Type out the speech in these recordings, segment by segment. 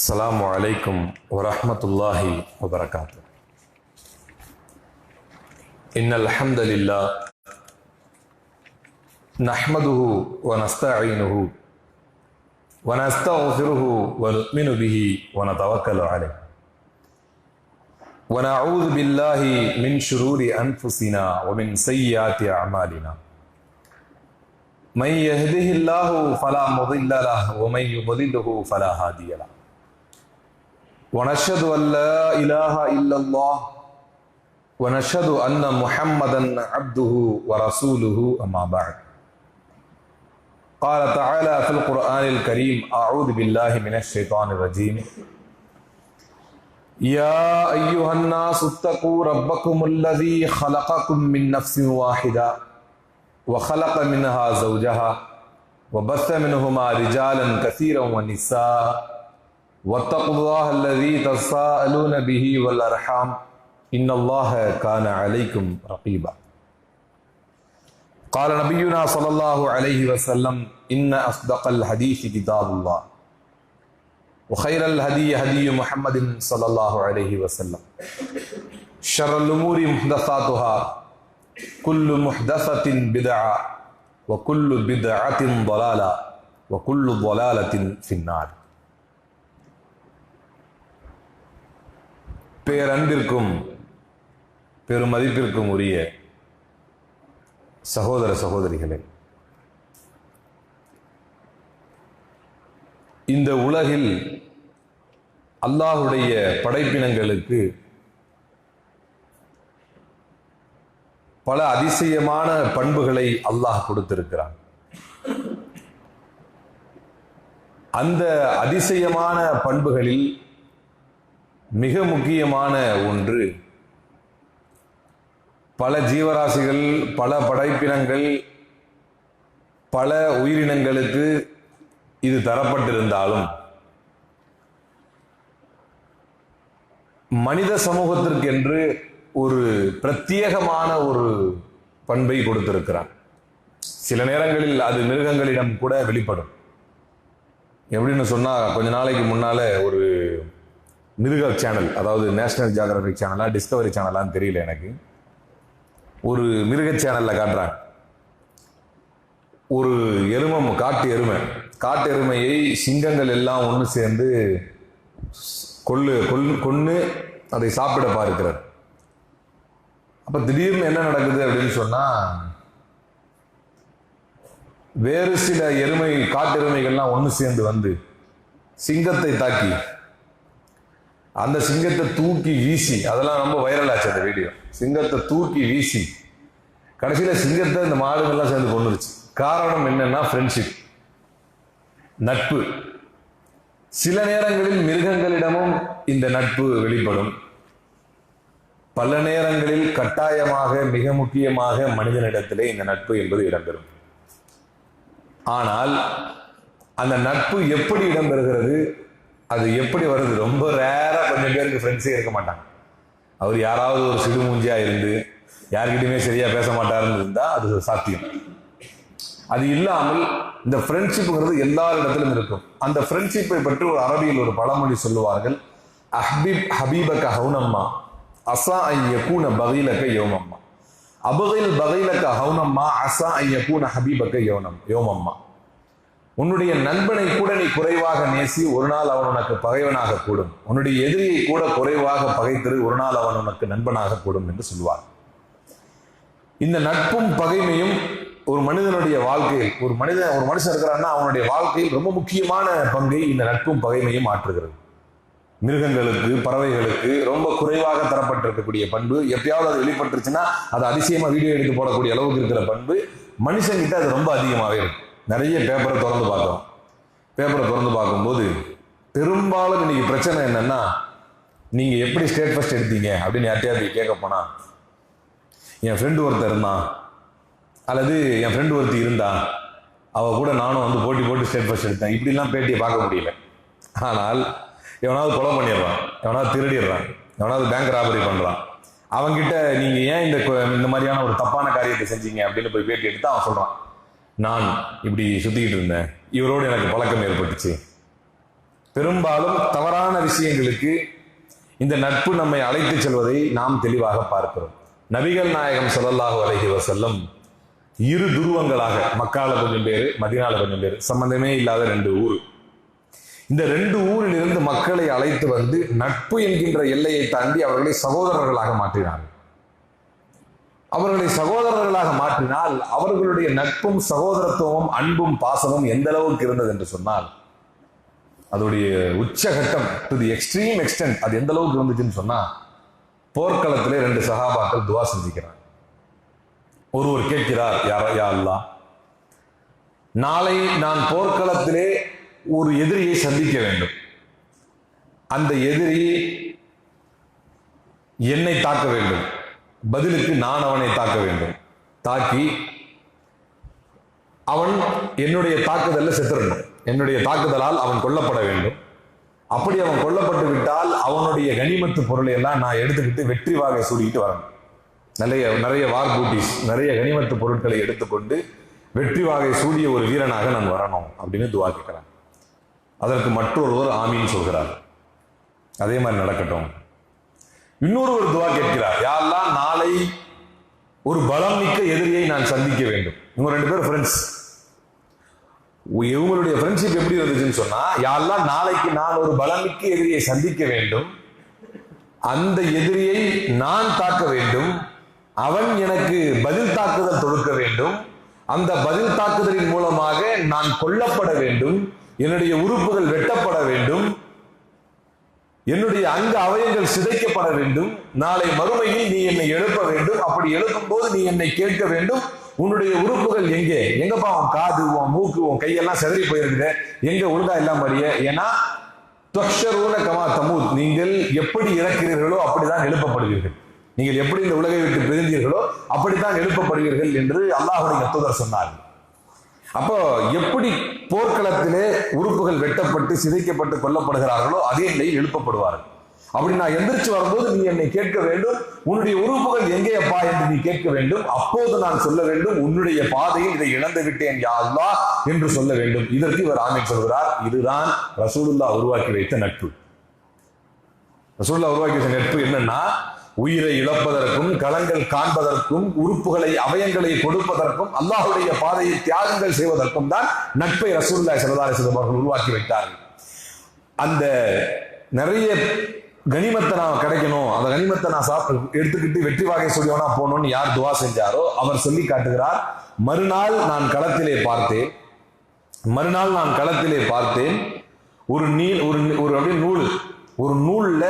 السلام عليكم ورحمة الله وبركاته. إن الحمد لله نحمده ونستعينه ونستغفره ونؤمن به ونتوكل عليه ونعوذ بالله من شرور أنفسنا ومن سيئات أعمالنا. من يهده الله فلا مضل له ومن يضلله فلا هادي له. ونشهد أن لا إله إلا الله ونشهد أن محمدا عبده ورسوله أما بعد. قال تعالى في القرآن الكريم: أعوذ بالله من الشيطان الرجيم. يا أيها الناس اتقوا ربكم الذي خلقكم من نفس واحدة وخلق منها زوجها وبث منهما رجالا كثيرا ونساء واتقوا الله الذي تساءلون به والأرحام إن الله كان عليكم رقيبا. قال نبينا صلى الله عليه وسلم: إن أصدق الحديث كتاب الله وخير الهدي هدي محمد صلى الله عليه وسلم شر الأمور محدثاتها كل محدثة بدعة وكل بدعة ضلالة وكل ضلالة في النار. பேரன்பிற்கும் பெருமதிப்பிற்கும் உரிய சகோதர சகோதரிகளே, இந்த உலகில் அல்லாஹுடைய படைப்பினங்களுக்கு பல அதிசயமான பண்புகளை அல்லாஹ் கொடுத்திருக்கிறான். அந்த அதிசயமான பண்புகளில் மிக முக்கியமான ஒன்று, பல ஜீவராசிகள், பல படைப்பினங்கள், பல உயிரினங்களுக்கு இது தரப்பட்டிருந்தாலும் மனித சமூகத்திற்கென்று ஒரு பிரத்யேகமான ஒரு பண்பை கொடுத்திருக்கிறான். சில நேரங்களில் அது மிருகங்களிடம் கூட வெளிப்படும். எப்படின்னு சொன்னா, கொஞ்ச நாளைக்கு முன்னால ஒரு மிருக சேனல், அதாவது நேஷனல் ஜியோகிராபிக் சேனலா டிஸ்கவரி சேனலான்னு தெரியல எனக்கு, ஒரு மிருக சேனல்ல காட்டுறாங்க. ஒரு எருமம், காட்டு எருமையை சிங்கங்கள் எல்லாம் ஒன்று சேர்ந்து கொன்னு அதை சாப்பிட பார்க்கிறார். அப்ப திடீர்னு என்ன நடக்குது அப்படின்னு சொன்னா, வேறு சில காட்டு எருமைகள்லாம் ஒன்று சேர்ந்து வந்து சிங்கத்தை தாக்கி அந்த சிங்கத்தை தூக்கி வீசி, அதெல்லாம் ரொம்ப வைரல் ஆச்சு அந்த வீடியோ. சிங்கத்தை தூக்கி வீசி கடைசியில சிங்கத்தை இந்த மாடுகள்லாம் சேர்ந்து கொண்டுருச்சு. காரணம் என்னன்னா ஃப்ரெண்ட்ஷிப், நட்பு. சில நேரங்களில் மிருகங்களிடமும் இந்த நட்பு வெளிப்படும். பல நேரங்களில் கட்டாயமாக, மிக முக்கியமாக மனிதனிடத்திலே இந்த நட்பு என்பது இடம்பெறும். ஆனால் அந்த நட்பு எப்படி இடம்பெறுகிறது, அது எப்படி வருது? ரொம்ப ரேரா கொஞ்சம் பேருக்கு ஃப்ரெண்ட்ஸே இருக்க மாட்டாங்க. அவர் யாராவது ஒரு சிடுமூஞ்சியா இருந்து யார்கிட்டயுமே சரியா பேச மாட்டாருன்னு இருந்தா அது சாத்தியம். அது இல்லாமல் இந்த ஃப்ரெண்ட்ஷிப்ங்கிறது எல்லாரிடத்திலும் இருக்கும். அந்த ஃப்ரெண்ட்ஷிப்பை பற்றி ஒரு அரபியில் ஒரு பழமொழி சொல்லுவார்கள்: ஹபீபக ஹவுனம்மா அசா ஐயக்கூன பகீலக யோமம்மா. அபகில் பகீலக ஹவுனம்மா அசா ஐயக்கூன ஹபீபக யோமம்மா. உன்னுடைய நண்பனை கூட நீ குறைவாக நேசி, ஒரு நாள் அவன் உனக்கு பகைவனாக கூடும். உன்னுடைய எதிரியை கூட குறைவாக பகைத்திரு, ஒரு நாள் அவன் உனக்கு நண்பனாக கூடும் என்று சொல்வார். இந்த நட்பும் பகைமையும் ஒரு மனிதனுடைய வாழ்க்கையில், ஒரு மனுஷன் இருக்கிறான்னா அவனுடைய வாழ்க்கையில் ரொம்ப முக்கியமான பங்கை இந்த நட்பும் பகைமையும் ஆற்றுகிறது. மிருகங்களுக்கு, பறவைகளுக்கு ரொம்ப குறைவாக தரப்பட்டிருக்கக்கூடிய பண்பு, எப்பயாவது அது வெளிப்பட்டுருச்சுன்னா அது அதிசயமா வீடியோ எடுத்து போடக்கூடிய அளவுக்கு இருக்கிற பண்பு மனுஷங்கிட்ட அது ரொம்ப அதிகமாகவே இருக்கு. நிறைய பேப்பரை திறந்து பார்க்கும்போது பெரும்பாலும் இன்னைக்கு பிரச்சனை என்னன்னா, நீங்க எப்படி ஸ்டேட் ஃபர்ஸ்ட் எடுத்தீங்க அப்படின்னு யார்ட்டையாவது கேட்க போனா, என் ஃப்ரெண்டு ஒருத்தர் இருந்தான், அல்லது என் ஃப்ரெண்டு ஒருத்தி இருந்தா, அவ கூட நானும் வந்து போட்டு ஸ்டேட் ஃபர்ஸ்ட் எடுத்தேன், இப்படிலாம் பேட்டியை பார்க்க முடியல. ஆனால் எவனாவது கொலை பண்ணிடுறான், எவனாவது திருடிடுறான், எவனாவது பேங்க் ராபரி பண்றான், அவன்கிட்ட நீங்க ஏன் இந்த மாதிரியான ஒரு தப்பான காரியத்தை செஞ்சீங்க அப்படின்னு போய் பேட்டி எடுத்து அவன் சொல்றான், நான் இப்படி சுத்திக்கிட்டு இருந்தேன், இவரோடு எனக்கு பழக்கம் ஏற்பட்டுச்சு, பெரும்பாலும் தவறான விஷயங்களுக்கு இந்த நட்பு நம்மை அழைத்து செல்வதை நாம் தெளிவாக பார்க்கிறோம். நபிகள் நாயகம் ஸல்லல்லாஹு அலைஹி வஸல்லம் இரு துருவங்களாக, மக்கால கொஞ்சம் பேர், மதீனால கொஞ்சம் பேர், சம்பந்தமே இல்லாத ரெண்டு ஊர், இந்த ரெண்டு ஊரில் இருந்து மக்களை அழைத்து வந்து நட்பு என்கின்ற எல்லையை தாண்டி அவர்களை சகோதரர்களாக மாற்றினார்கள். அவர்களை சகோதரர்களாக மாற்றினால் அவர்களுடைய நட்பும் சகோதரத்துவமும் அன்பும் பாசமும் எந்த அளவுக்கு இருந்தது என்று சொன்னால், அதோடைய உச்சகட்டம், டு தி எக்ஸ்ட்ரீம் எக்ஸ்டென்ட், அது எந்த அளவுக்கு இருந்துச்சுன்னு சொன்னா, போர்க்களத்திலே ரெண்டு சஹாபாக்கள் துவா செஞ்சுக்கிறார். ஒருவர் கேட்கிறார், யா அல்லாஹ், நாளை நான் போர்க்களத்திலே ஒரு எதிரியை சந்திக்க வேண்டும். அந்த எதிரி என்னை தாக்க வேண்டும், பதிலுக்கு நான் அவனை தாக்க வேண்டும். தாக்கி அவன் என்னுடைய தாக்குதல்ல செத்துறணும், என்னுடைய தாக்குதலால் அவன் கொல்லப்பட வேண்டும். அப்படி அவன் கொல்லப்பட்டு விட்டால் அவனுடைய கனிமத்து பொருளை எல்லாம் நான் எடுத்துக்கிட்டு வெற்றி வாகை சூடிக்கிட்டு வரணும். நிறைய வார் பூட்டிஸ், நிறைய கனிமத்து பொருட்களை எடுத்துக்கொண்டு வெற்றி வாகை சூடிய ஒரு வீரனாக நான் வரணும் அப்படின்னு துவா கேட்கிறான். அதற்கு மற்றொருவர் ஆமீன் சொல்கிறார். அதே மாதிரி நடக்கட்டும். இன்னொருவர் துவா கேட்கிறார், யா அல்லாஹ், நாளை ஒரு பலம் மிக்க எதிரியை நான் சந்திக்க வேண்டும். இவங்க ரெண்டு பேரும் ஃப்ரெண்ட்ஸ். இவங்களுடைய ஃப்ரெண்ட்ஷிப் எப்படி இருந்துச்சுன்னு சொன்னா, யா அல்லாஹ், நாளைக்கு நான் ஒரு பலமிக்க எதிரியை சந்திக்க வேண்டும், அந்த எதிரியை நான் தாக்க வேண்டும், அவன் எனக்கு பதில் தாக்குதல் தொடுக்க வேண்டும், அந்த பதில் தாக்குதலின் மூலமாக நான் கொல்லப்பட வேண்டும், என்னுடைய உறுப்புகள் வெட்டப்பட வேண்டும், என்னுடைய அங்க அவயங்கள் சிதைக்கப்பட வேண்டும், நாளை மறுமையில் நீ என்னை எழுப்ப வேண்டும், அப்படி எழுப்பும் போது நீ என்னை கேட்க வேண்டும், உன்னுடைய உறுப்புகள் எங்கப்பா, உன் காது, உன் மூக்கு, உன் கையெல்லாம் செதறி போயிருக்குது, எங்க ஒழுங்கா எல்லாம் மறிய, ஏன்னா துஹ்ஷரூன கமா தமூத், நீங்கள் எப்படி இறக்கிறீர்களோ அப்படிதான் எழுப்பப்படுவீர்கள், நீங்கள் எப்படி இந்த உலகை விட்டு பிரிந்தீர்களோ அப்படித்தான் எழுப்பப்படுவீர்கள் என்று அல்லாஹ்வுடைய தூதர் சொன்னார்கள். அப்போ எப்படி போர்க்களத்திலே உறுப்புகள் வெட்டப்பட்டு சிதைக்கப்பட்டு கொல்லப்படுகிறார்களோ அதே நிலையில் எழுப்பப்படுவார்கள். அப்படி நான் எந்திரிச்சு வரும்போது நீ என்னை கேட்க வேண்டும், உன்னுடைய உறுப்புகள் எங்கேயப்பா என்று நீ கேட்க வேண்டும், அப்போது நான் சொல்ல வேண்டும், உன்னுடைய பாதையில் இதை இழந்து விட்டேன் யா அல்லாஹ் என்று சொல்ல வேண்டும். இதற்கு இவர் ஆமீன் சொல்கிறார். இதுதான் ரசூலுல்லாஹ் உருவாக்கி வைத்த நட்பு. ரசூலுல்லாஹ் உருவாக்கி வைத்த நட்பு என்னன்னா, உயிரை இழப்பதற்கும், களங்கள் காண்பதற்கும், உறுப்புகளை அவயங்களை கொடுப்பதற்கும், அல்லாஹ்வுடைய பாதையை தியாகங்கள் செய்வதற்கும் தான் நட்பை ரசூலுல்லாஹி ஸல்லல்லாஹு அலைஹி வஸல்லம் அவர்கள் உருவாக்கி வைத்தார்கள். அந்த நிறைய கனிமத்தை நான் கிடைக்கணும், அந்த கனிமத்தை நான் எடுத்துக்கிட்டு வெற்றி வாகை சொல்லியவனா போகணும்னு யார் துவா செஞ்சாரோ அவர் சொல்லி காட்டுகிறார், மறுநாள் நான் களத்திலே பார்த்தேன் ஒரு அப்படியே நூல், ஒரு நூல்ல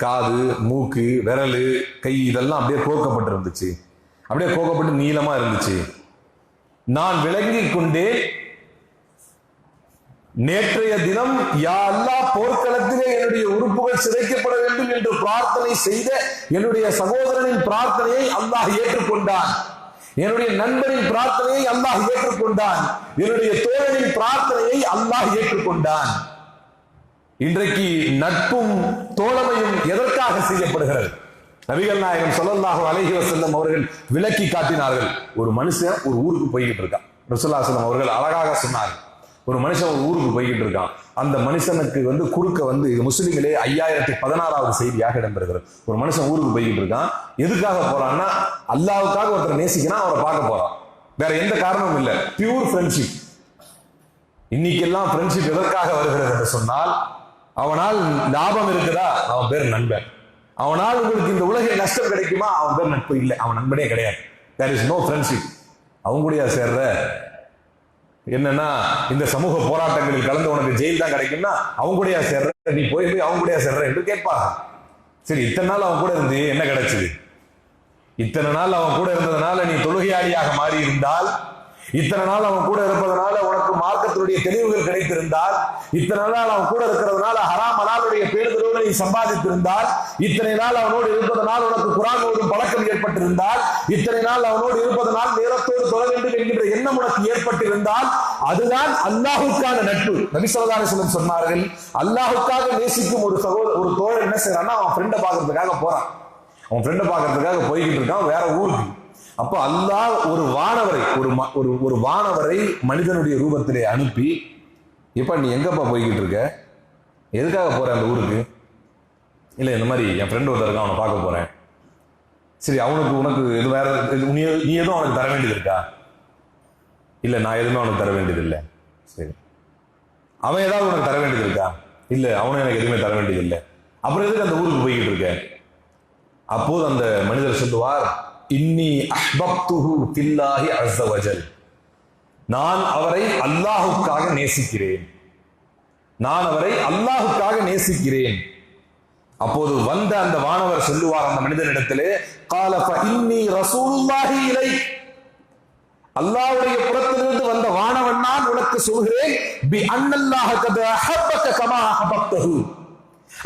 காது, மூக்கு, விரலு, கை இதெல்லாம் அப்படியே கோர்க்கப்பட்டு இருந்துச்சு, அப்படியே கோர்க்கப்பட்டு நீளமா இருந்துச்சு. நான் விளங்கிக் கொண்டேன், நேற்றைய தினம் யா அல்லாஹ் போர்க்களத்திலே என்னுடைய உறுப்புகள் சிதைக்கப்பட வேண்டும் என்று பிரார்த்தனை செய்த என்னுடைய சகோதரனின் பிரார்த்தனையை அல்லாஹ் ஏற்றுக்கொண்டான், என்னுடைய நண்பரின் பிரார்த்தனையை அல்லாஹ் ஏற்றுக்கொண்டான், என்னுடைய தோழனின் பிரார்த்தனையை அல்லாஹ் ஏற்றுக்கொண்டான். இன்றைக்கு நட்பும் தோழமையும் எதற்காக செய்யப்படுகிறது? நபிகள் நாயகம் ஸல்லல்லாஹு அலைஹி வஸல்லம் அவர்கள் விளக்கி காட்டினார்கள். ஒரு மனுஷன் ஒரு ஊருக்கு போய்கிட்டு இருக்கான். ரசூலுல்லாஹி ஸல்லல்லாஹு அலைஹி வஸல்லம் அவர்கள் அழகாக சொன்னார்கள், ஒரு மனுஷன் ஒரு ஊருக்கு போய்கிட்டு இருக்கான், அந்த மனுஷனுக்கு குறுக்க முஸ்லிம்களே 5016வது செய்தியாக இடம்பெறுகிறது. ஒரு மனுஷன் ஊருக்கு போய்கிட்டு இருக்கான், எதுக்காக போறான்னா அல்லாஹ்வுக்காக ஒருத்தர் நேசிக்கிறான், அவரை பார்க்க போறான், வேற எந்த காரணமும் இல்லை, பியூர் ஃப்ரெண்ட்ஷிப். இன்னைக்கெல்லாம் ஃப்ரெண்ட்ஷிப் எதற்காக வருகிறது என்று சொன்னால், அவனால் லாபம் இருக்குதா, அவன் பேர் நண்பன். அவனால் உங்களுக்கு இந்த உலகில் நஷ்டம் கிடைக்குமா, அவன் பேர் நட்பு இல்லை, அவன் நண்பனே கிடையாது. There is no friendship. அவங்க கூடயா சேர்ற, என்னன்னா இந்த சமூக போராட்டங்களில் கலந்து உனக்கு ஜெயில் தான் கிடைக்கும்னா அவங்க கூடயா சேர்ற, நீ போய் அவங்க கூடயா சேர்ற என்று கேட்பாங்க. சரி, இத்தனை நாள் அவன் கூட இருந்து என்ன கிடைச்சது? இத்தனை நாள் அவன் கூட இருந்ததுனால நீ தொழுகையாளியாக மாறி இருந்தால், இத்தனை நாள் அவன் கூட இருப்பதனால உனக்கு மார்க்கத்தினுடைய தெளிவுகள் கிடைத்திருந்தால், இத்தனை நாள் அவன் கூட இருக்கிறதுனால ஹராம் ஹலாலுடைய பேணுதலோடு நீ சம்பாதித்திருந்தால், இத்தனை நாள் அவனோடு இருப்பதனால் உனக்கு குர்ஆன் ஓதும் பழக்கம் ஏற்பட்டிருந்தால், இத்தனை நாள் அவனோடு இருப்பதனால் நேரத்தோடு தொழ வேண்டும் என்கின்ற எண்ணம் உனக்கு ஏற்பட்டிருந்தால், அதுதான் அல்லாஹ்வுக்கான நட்பு. நபி ஸல்லல்லாஹு அலைஹி வஸல்லம் சொன்னார்கள், அல்லாஹ்வுக்காக நேசிக்கும் ஒரு தோழர் என்ன செய்யறான்னா, அவன் ஃப்ரெண்டை பார்க்கறதுக்காக போறான், அவன் ஃப்ரெண்டை பார்க்கறதுக்காக போய்கிட்டு இருக்கான் வேற ஊருக்கு. அப்போ அல்லாஹ் ஒரு வானவரை மனிதனுடைய ரூபத்திலே அனுப்பி, இப்ப நீ எங்கப்பா போய்கிட்டு இருக்க, எதுக்காக போறேன் அந்த ஊருக்கு? இல்லை, இந்த மாதிரி என் ஃப்ரெண்டு ஒருத்தர் இருக்கான், அவனை பார்க்க போறேன். சரி, அவனுக்கு உனக்கு எது வேற நீ எதுவும் அவனுக்கு தர வேண்டியது இருக்கா? இல்லை, நான் எதுவுமே அவனுக்கு தர வேண்டியது இல்லை. சரி, அவன் ஏதாவது உனக்கு தர வேண்டியது இருக்கா? இல்லை, அவனும் எனக்கு எதுவுமே தர வேண்டியது இல்லை. அப்புறம் எதுக்கு அந்த ஊருக்கு போய்கிட்டு இருக்க? அப்போது அந்த மனிதர் சொல்லுவார், இன்னி அஹ்பப்துஹு ஃபில்லாஹி அஸ்ஸ வஜல், நான் அவரை அல்லாஹுக்காக நேசிக்கிறேன், நான் அவரை அல்லாஹுக்காக நேசிக்கிறேன். அப்போது வந்த அந்த வானவர் சொல்லுவார் அந்த மனிதனிடத்திலே, கால ஃபஇன்னி ரசூலுல்லாஹி இலைக், அல்லாஹ்வுடைய புறத்திலிருந்து வந்த வானவன் நான் உனக்கு சொல்கிறேன், பி அன்னல்லாஹ கத் அஹப்பக கமா அஹபப்தஹு,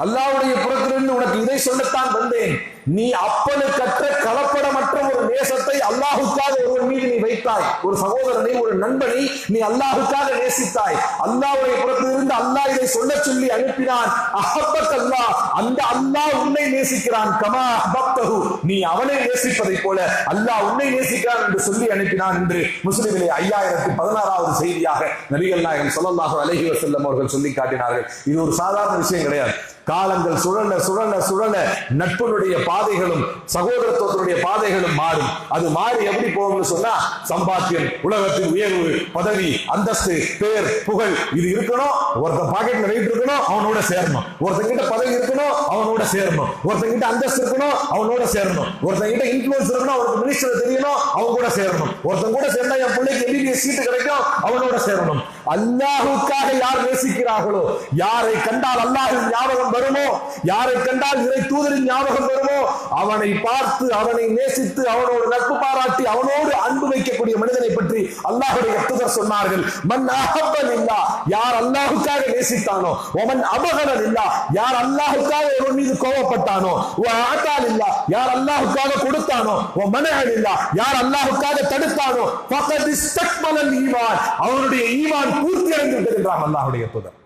அல்லாஹ்வுடைய புறத்திலிருந்து உனக்கு இதை சொல்லத்தான் வந்தேன், நீ அப்பனுக்கற்ற கலப்படமற்ற ஒரு நேசத்தை அல்லாஹுக்காக ஒருவன் மீது நீ வைத்தாய், ஒரு சகோதரனை, ஒரு நண்பனை நீ அல்லாஹுக்காக நேசித்தாய். அல்லாஹ்வுடைய புறத்திலிருந்து அல்லாஹ் இதை சொல்ல சொல்லி அனுப்பினான். அஹப்பக் அல்லாஹ், அந்த அல்லாஹ் உன்னை நேசிக்கிறான். கமா அஹ்பப்தஹு, நீ அவனை நேசிப்பதை போல அல்லாஹ் உன்னை நேசிக்கிறான் என்று சொல்லி அனுப்பினான் என்று முஸ்லிமிலே 5016வது செய்தியாக நபிகள் நாயகம் ஸல்லல்லாஹு அலைஹி வஸல்லம் அவர்கள் சொல்லி காட்டினார்கள். இது ஒரு சாதாரண விஷயம் கிடையாது. காலங்கள் சுழல சுழல சுழல நட்புடைய பாதைகளும் சகோதரத்துவத்தினுடைய பாதைகளும் மாறும். அது மாறி எப்படி போகும்னு சொன்னா, சம்பாத்தியம், உலகத்தின் உயர்வு, பதவி, அந்தஸ்து, பேர், புகழ் இது இருக்கணும். ஒருத்தன் பாக்கெட்ல வெயிட் இருக்கணும், அவனோட சேரணும். ஒருத்தங்கிட்ட பதவி இருக்கணும், அவனோட சேரணும். ஒருத்தங்கிட்ட அந்தஸ்து இருக்கணும், அவனோட சேரணும். ஒருத்தங்கிட்ட இன்ஃபுளுன்ஸ் இருக்கணும், அவனுக்கு மினிஸ்டர் தெரியணும், அவன் கூட சேரணும். ஒருத்தன் கூட சேர்ந்தா என் பிள்ளைக்கு எம்பிபிஎஸ் சீட்டு கிடைக்கும், அவனோட சேரணும். அல்லாஹுக்காக யார் நேசிக்கிறார்களோ, யாரை கண்டால் அல்லாஹ்வின் ஞாபகம் வருமோ, யாரை கண்டால் இறை தூதரின் ஞாபகம் வருமோ, அவனை பார்த்து அவனை நேசித்து அவனோடு நட்பு பாராட்டி அவனோடு அன்பு வைக்கக்கூடிய மனிதனை பற்றி அல்லாஹ்வுடைய தூதர் சொன்னார்கள், மன் அஹப்பலில்லா, யார் அல்லாஹுக்காக நேசித்தானோ, ஒமன் அபகலலில்லா, யார் அல்லாஹுக்காக ஒரு மீது கோபப்பட்டானோ, வ ஆதாலில்லா, யார் அல்லாஹுக்காக கொடுத்தானோ, வ மனஅலில்லா, யார் அல்லாஹுக்காக தடுத்தானோ, ஃபகத் இஸ்தக்மலல் ஈமான், அவனுடைய ஈமான் பூர்த்தி அடைந்து விட்டது என்றார் அல்லாஹ்வுடைய தூதர்.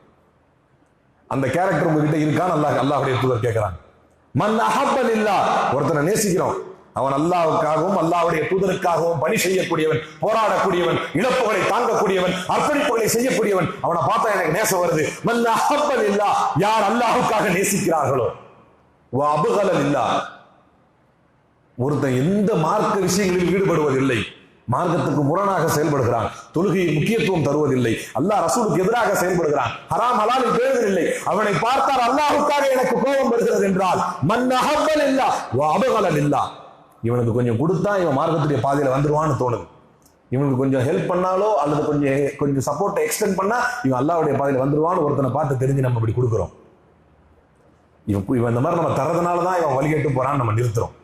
அந்த கேரக்டர் உங்ககிட்ட இருக்கான்னு அல்லாஹ்வுடைய தூதர் கேட்கிறாங்க. மன் அஹப்பலில்லா, ஒருத்தனை நேசிக்கிறோம், அவன் அல்லாஹ்வுக்காகவும் அல்லாஹ்வுடைய தூதருக்காகவும் பணி செய்யக்கூடியவன், போராடக்கூடியவன், இழப்புகளை தாங்கக்கூடியவன், அர்ப்பணிப்புகளை செய்யக்கூடியவன், அவனை பார்த்தா எனக்கு நேசம் வருது. மன் அஹப்பலில்லா, யார் அல்லாஹ்வுக்காக நேசிக்கிறார்களோ, வ அபகலலில்லா, ஒருத்தன் எந்த மார்க்க விஷயங்களில் ஈடுபடுவதில்லை, மார்க்கத்துக்கு முரணாக செயல்படுகிறான், தொழுகையை முக்கியத்துவம் தருவதில்லை, அல்லாஹ் ரசூலுக்கு எதிராக செயல்படுகிறான், ஹராம் ஹலாலில் பேணுவதில்லை, அவனை பார்த்தால் அல்லாஹுக்காக எனக்கு கோபம் வருகிறது என்றால், மன் அஹப்பலில்லா வ அபகலலில்லா, இவனுக்கு கொஞ்சம் கொடுத்தா இவன் மார்க்கத்துடைய பாதையில வந்துருவான்னு தோணுது. இவனுக்கு கொஞ்சம் ஹெல்ப் பண்ணாலோ அல்லது கொஞ்சம் சப்போர்ட்டை எக்ஸ்டெண்ட் பண்ணா இவன் அல்லாஹ்வுடைய பாதையில வந்துருவான்னு ஒருத்தனை பார்த்து தெரிஞ்சு நம்ம இப்படி கொடுக்குறோம். இவன் இந்த மாதிரி நம்ம தரதுனாலதான் இவன் வழிகேட்டு போறான்னு நம்ம நிறுத்துறோம்.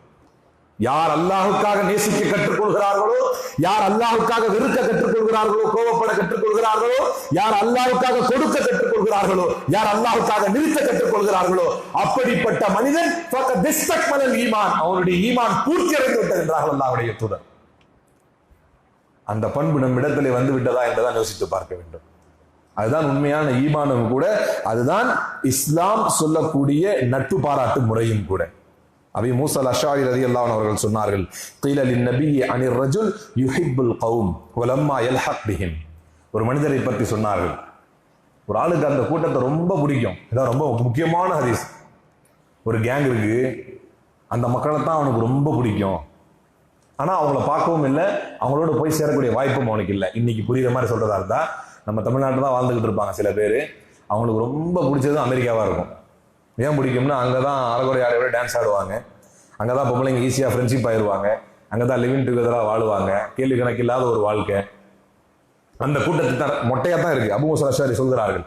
யார் அல்லாஹுக்காக நேசிக்க கற்றுக்கொள்கிறார்களோ, யார் அல்லாஹுக்காக வெறுக்க கற்றுக்கொள்கிறார்களோ, கோபப்பட கற்றுக்கொள்கிறார்களோ, யார் அல்லாஹுக்காக கொடுக்க கற்றுக்கொள்கிறார்களோ, யார் அல்லாஹுக்காக நிறுத்த கற்றுக்கொள்கிறார்களோ, அப்படிப்பட்ட மனிதன் ஃபகத் இஸ்தக்மலல் ஈமான், அவனுடைய ஈமான் பூர்த்தி அடைந்து விட்டது என்றார்கள் அல்லாஹ்வுடைய தூதர். அந்த பண்பு நம் இடத்திலே வந்து விட்டதா என்றுதான் யோசித்து பார்க்க வேண்டும். அதுதான் உண்மையான ஈமானும் கூட, அதுதான் இஸ்லாம் சொல்லக்கூடிய நட்பு பாராட்டு முறையும் கூட. அபி மூஸா அல்-அஷ்அரி ரலியல்லாஹு அன்ஹு அவர்கள் சொன்னார்கள், قيل للنبي عن الرجل يحب القوم ولما يلحق بهم, ஒரு மனிதரை பற்றி சொன்னார்கள், ஒரு ஆளுக்கு அந்த கூட்டத்தை ரொம்ப பிடிக்கும், இதான் ரொம்ப முக்கியமான ஹதீஸ். ஒரு கேங் இருக்கு, அந்த மக்களை தான் அவனுக்கு ரொம்ப பிடிக்கும், ஆனா அவங்கள பார்க்கவும் இல்லை, அவங்களோட போய் சேரக்கூடிய வாய்ப்பும் அவனுக்கு இல்லை. இன்னைக்கு புரியுற மாதிரி சொல்றதா இருந்தா, நம்ம தமிழ்நாட்டில் தான் வாழ்ந்துகிட்டு இருப்பாங்க சில பேர், அவங்களுக்கு ரொம்ப பிடிச்சது அமெரிக்காவா இருக்கும். ஏன் பிடிக்கும்னா, அங்கதான் அரைகுறை ஆடையோட டான்ஸ் ஆடுவாங்க, அங்கதான் பொம்பளைங்க ஈஸியா ஃப்ரெண்ட்ஷிப் ஆயிடுவாங்க, அங்கதான் லிவிங் டுகெதரா வாழுவாங்க, கேள்வி கணக்கில்லாத ஒரு வாழ்க்கை. அந்த கூட்டத்தை தான் மொட்டையா தான் இருக்கு. அபூ மூஸா அல்-அஷ்அரி சொல்கிறார்கள்,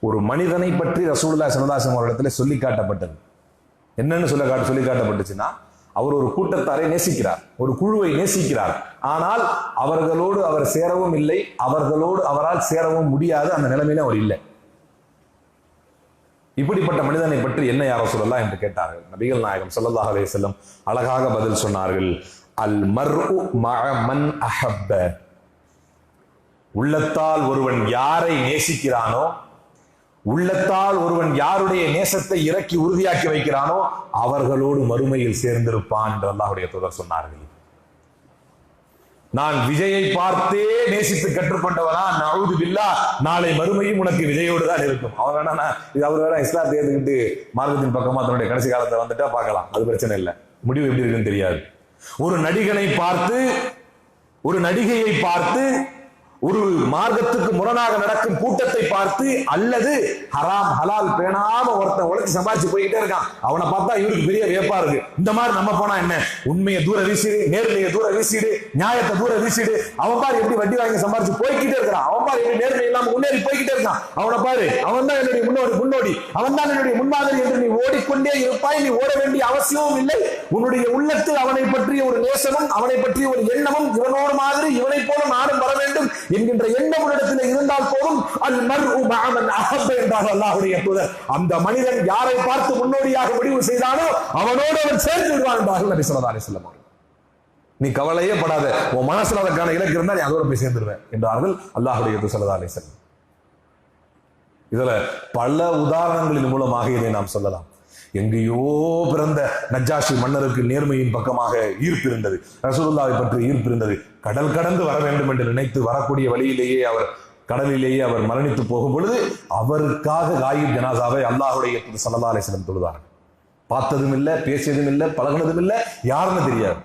ஒரு மனிதனை பற்றி ரசூலுல்லாஹி ஸல்லல்லாஹு அலைஹி வஸல்லம் அவரிடத்துல சொல்லி காட்டப்பட்டது. என்னன்னு சொல்லி காட்டப்பட்டுச்சுன்னா, அவர் ஒரு கூட்டத்தாரை நேசிக்கிறார், ஒரு குழுவை நேசிக்கிறார், ஆனால் அவர்களோடு அவர் சேரவும் இல்லை, அவர்களோடு அவரால் சேரவும் முடியாது, அந்த நிலைமையில அவர் இல்லை. இப்படிப்பட்ட மனிதனை பற்றி என்ன யா ரசூலல்லாஹ் என்று கேட்டார்கள். நபிகள் நாயகம் ஸல்லல்லாஹு அலைஹி வஸல்லம் அழகாக பதில் சொன்னார்கள், அல் மர்உ மஅ மன் அஹப்ப, உள்ளத்தால் ஒருவன் யாரை நேசிக்கிறானோ, உள்ளத்தால் ஒருவன் யாருடைய நேசத்தை இறக்கி உறுதியாக்கி வைக்கிறானோ அவர்களோடு மறுமையில் சேர்ந்திருப்பான் என்று அல்லாஹ்வுடைய தூதர் சொன்னார்கள். நான் விஜயை பார்த்தே நேசித்து கற்றுக்கொண்டவனா நவுது பில்லா, நாளை மறுமையும் உனக்கு விஜயோடு தான் இருக்கும். அவன் வேணா அவர் வேணா இஸ்லாத்தை ஏற்றுக்கிட்டு மார்க்கத்தின் பக்கமா தன்னுடைய கடைசி காலத்தை வந்துட்டா பார்க்கலாம், அது பிரச்சனை இல்லை. முடிவு எப்படி இருக்குன்னு தெரியாது. ஒரு நடிகனை பார்த்து, ஒரு நடிகையை பார்த்து, ஒரு மார்க்கத்துக்கு முரணாக நடக்கும் கூட்டத்தை பார்த்து, அல்லது ஹராம் ஹலால் பேணாம ஒருத்தன் உழைச்சி சம்பாதிச்சு போய்கிட்டே இருக்கான், அவனை பார்த்தா இவருக்கு பெரிய வியப்பா இருக்கு. இந்த மாதிரி நம்ம போனா என்ன, உண்மையை தூர வீசிடு, நேர்மையை தூர வீசிடு, நியாயத்தை தூர வீசிடு. அவன் பாரு எப்படி வட்டி வாங்கி சம்பாதிச்சு போய்கிட்டே இருக்கான், அவன் பாரு எப்படி நேர்மை இல்லாம முன்னேறி போய்கிட்டே இருக்கான், அவனை பாரு அவன் தான் என்னுடைய முன்னோடி, அவன் தான் என்னுடைய முன்மாதிரி என்று நீ ஓடிக்கொண்டே இருப்பாய். நீ ஓட வேண்டிய அவசியமும் இல்லை. உன்னுடைய உள்ளத்தில் அவனை பற்றிய ஒரு நேசமும், அவனை பற்றிய ஒரு எண்ணமும், இவனோடு மாதிரி இவனை போல நானும் வர வேண்டும் என்கின்ற எண்ணம் உன்னிடத்தில் இருந்தால் போதும். அல் மர்உ மஅ மன் அஹப்ப என்றார் அல்லாஹ்வுடைய தூதர். அந்த மனிதன் யாரை பார்த்து முன்னோடியாக முடிவு செய்தானோ அவனோடு அவன் சேர்ந்து விடுவான் என்றார்கள் நபி ஸல்லல்லாஹு அலைஹி வஸல்லம். நீ கவலையே படாத, உன் மனசுல அதற்கான இலக்கு இருந்தால் நீ அதோட போய் சேர்ந்துருவேன் என்றார்கள் அல்லாஹ்வுடைய தூதர் ஸல்லல்லாஹு அலைஹி வஸல்லம். இதுல பல உதாரணங்களின் மூலமாக இதை நாம் சொல்லலாம். எங்கேயோ பிறந்த நஜ்ஜாஷி மன்னருக்கு நேர்மையின் பக்கமாக ஈர்ப்பு இருந்தது, ரசூலுல்லாஹை பற்றி ஈர்ப்பு இருந்தது. கடல் கடந்து வர வேண்டும் என்று நினைத்து வரக்கூடிய வழியிலேயே அவர் கடலிலேயே அவர் மரணித்து போகும் பொழுது அவருக்காக காயிப் ஜனாசாவை அல்லாஹ்வுடைய தூதர் ஸல்லல்லாஹு அலைஹி வஸல்லம் தொழுதார். பார்த்ததும் இல்லை, பேசியதும் இல்லை, பழகினதும் இல்லை, யாருன்னு தெரியாது.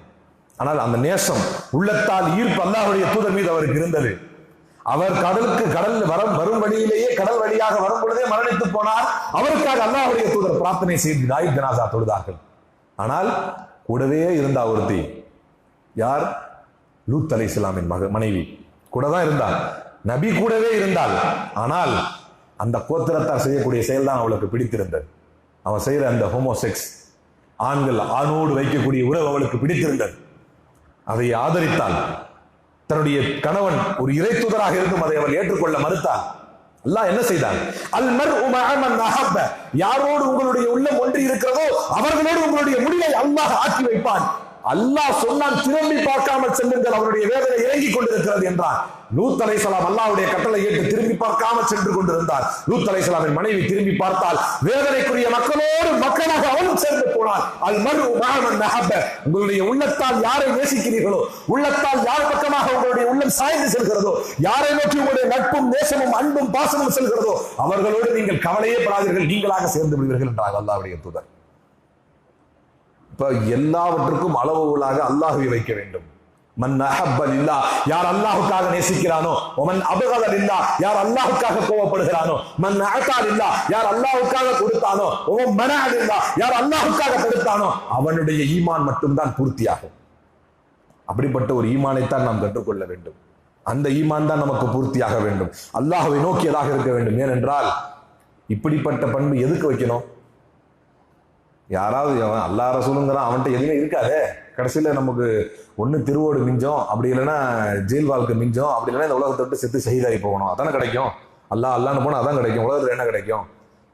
ஆனால் அந்த நேசம், உள்ளத்தால் ஈர்ப்பு அல்லாஹ்வுடைய தூதர் மீது அவருக்கு இருந்தது. அவர் கடல் வரும் வழியிலேயே கடல் வழியாக வரும் பொழுதே மரணித்து போனார். அவருக்காக அல்லாஹ்வுடைய தூதர் பிரார்த்தனை செய்து காயிப் ஜனாசா தொழுதார்கள். ஆனால் கூடவே இருந்தா ஒருத்தி, யார்? லூத் அலைஹிஸ்ஸலாமின் மனைவி கூட தான் இருந்தார், நபி கூடவே இருந்தால். ஆனால் அந்த கோத்திரத்தார் செய்யக்கூடிய செயல் தான் அவளுக்கு பிடித்திருந்தது. அவன் செய்யற அந்த ஹோமோசெக்ஸ், ஆண்கள் ஆணோடு வைக்கக்கூடிய உறவு அவளுக்கு பிடித்திருந்தது. அதை ஆதரித்தால். தன்னுடைய கணவன் ஒரு இறை தூதராக இருந்தும் அதை அவள் ஏற்றுக்கொள்ள மறுத்தார். அல்லாஹ் என்ன செய்தான்? அல் மர்உ மஅ மன் அஹப்ப, யாரோடு உங்களுடைய உள்ளம் ஒன்றி இருக்கிறதோ அவர்களோடு உங்களுடைய முடிவை அல்லாஹ் ஆக்கி வைப்பான். அல்லாஹ் சொன்னான், திரும்பி பார்க்காமல் செல்லுங்கள், அவருடைய வேதனை இறங்கிக் கொண்டிருக்கிறது என்றான். லூத் அலைஹிஸ்ஸலாம் அல்லாஹ்வுடைய கட்டளை ஏற்று திரும்பி பார்க்காமல் சென்று கொண்டிருந்தார். லூத் அலைஹிஸ்ஸலாமின் மனைவி திரும்பி பார்த்தால் வேதனைக்குரிய மக்களோடு மக்களாக அவனும் சேர்ந்து போனான். அல் மர்உ மஅ மன் அஹப்ப, உங்களுடைய உள்ளத்தால் யாரை நேசிக்கிறீர்களோ, உள்ளத்தால் யார் பக்கமாக உங்களுடைய உள்ளம் சாய்ந்து செல்கிறதோ, யாரை நோக்கி உங்களுடைய நட்பும் நேசமும் அன்பும் பாசமும் செல்கிறதோ அவர்களோடு நீங்கள் கவலையே படாதீர்கள், நீங்களாக சேர்ந்து விடுவீர்கள் என்றார் அல்லாஹ்வுடைய தூதர். எல்லாவற்றுக்கும் அளவுகளாக அல்லாஹ்வை வைக்க வேண்டும். மன் அஹப்ப லில்லாஹ், யார் அல்லாஹ்வுக்காக நேசிக்கிறானோ, மன் அபகத லில்லாஹ், யார் அல்லாஹ்வுக்காக கோபப்படுகிறானோ, மன் அஅதா லில்லாஹ், யார் அல்லாஹ்வுக்காக கொடுத்தானோ, மனஅ லில்லாஹ், யார் அல்லாஹ்வுக்காக தடுத்தானோ அவனுடைய ஈமான் மட்டும்தான் பூர்த்தியாகும். அப்படிப்பட்ட ஒரு ஈமானைத்தான் நாம் கற்றுக்கொள்ள வேண்டும். அந்த ஈமான் தான் நமக்கு பூர்த்தியாக வேண்டும், அல்லாஹ்வை நோக்கியதாக இருக்க வேண்டும். ஏனென்றால் இப்படிப்பட்ட பண்பு எதுக்கு வைக்கணும்? யாராவது அல்லாஹ் ரசூலுங்கிறான், அவன்கிட்ட எதுவுமே இருக்காது. கடைசியில் நமக்கு ஒன்று திருவோடு மிஞ்சம், அப்படி இல்லைன்னா ஜெயில் வாழ்க்கை மிஞ்சம், அப்படி இல்லைன்னா இந்த உலகத்தை விட்டு செத்து ஷஹீதாகி போகணும், அதானே கிடைக்கும். அல்லான்னு போனால் அதான் கிடைக்கும். உலகத்தில் என்ன கிடைக்கும்?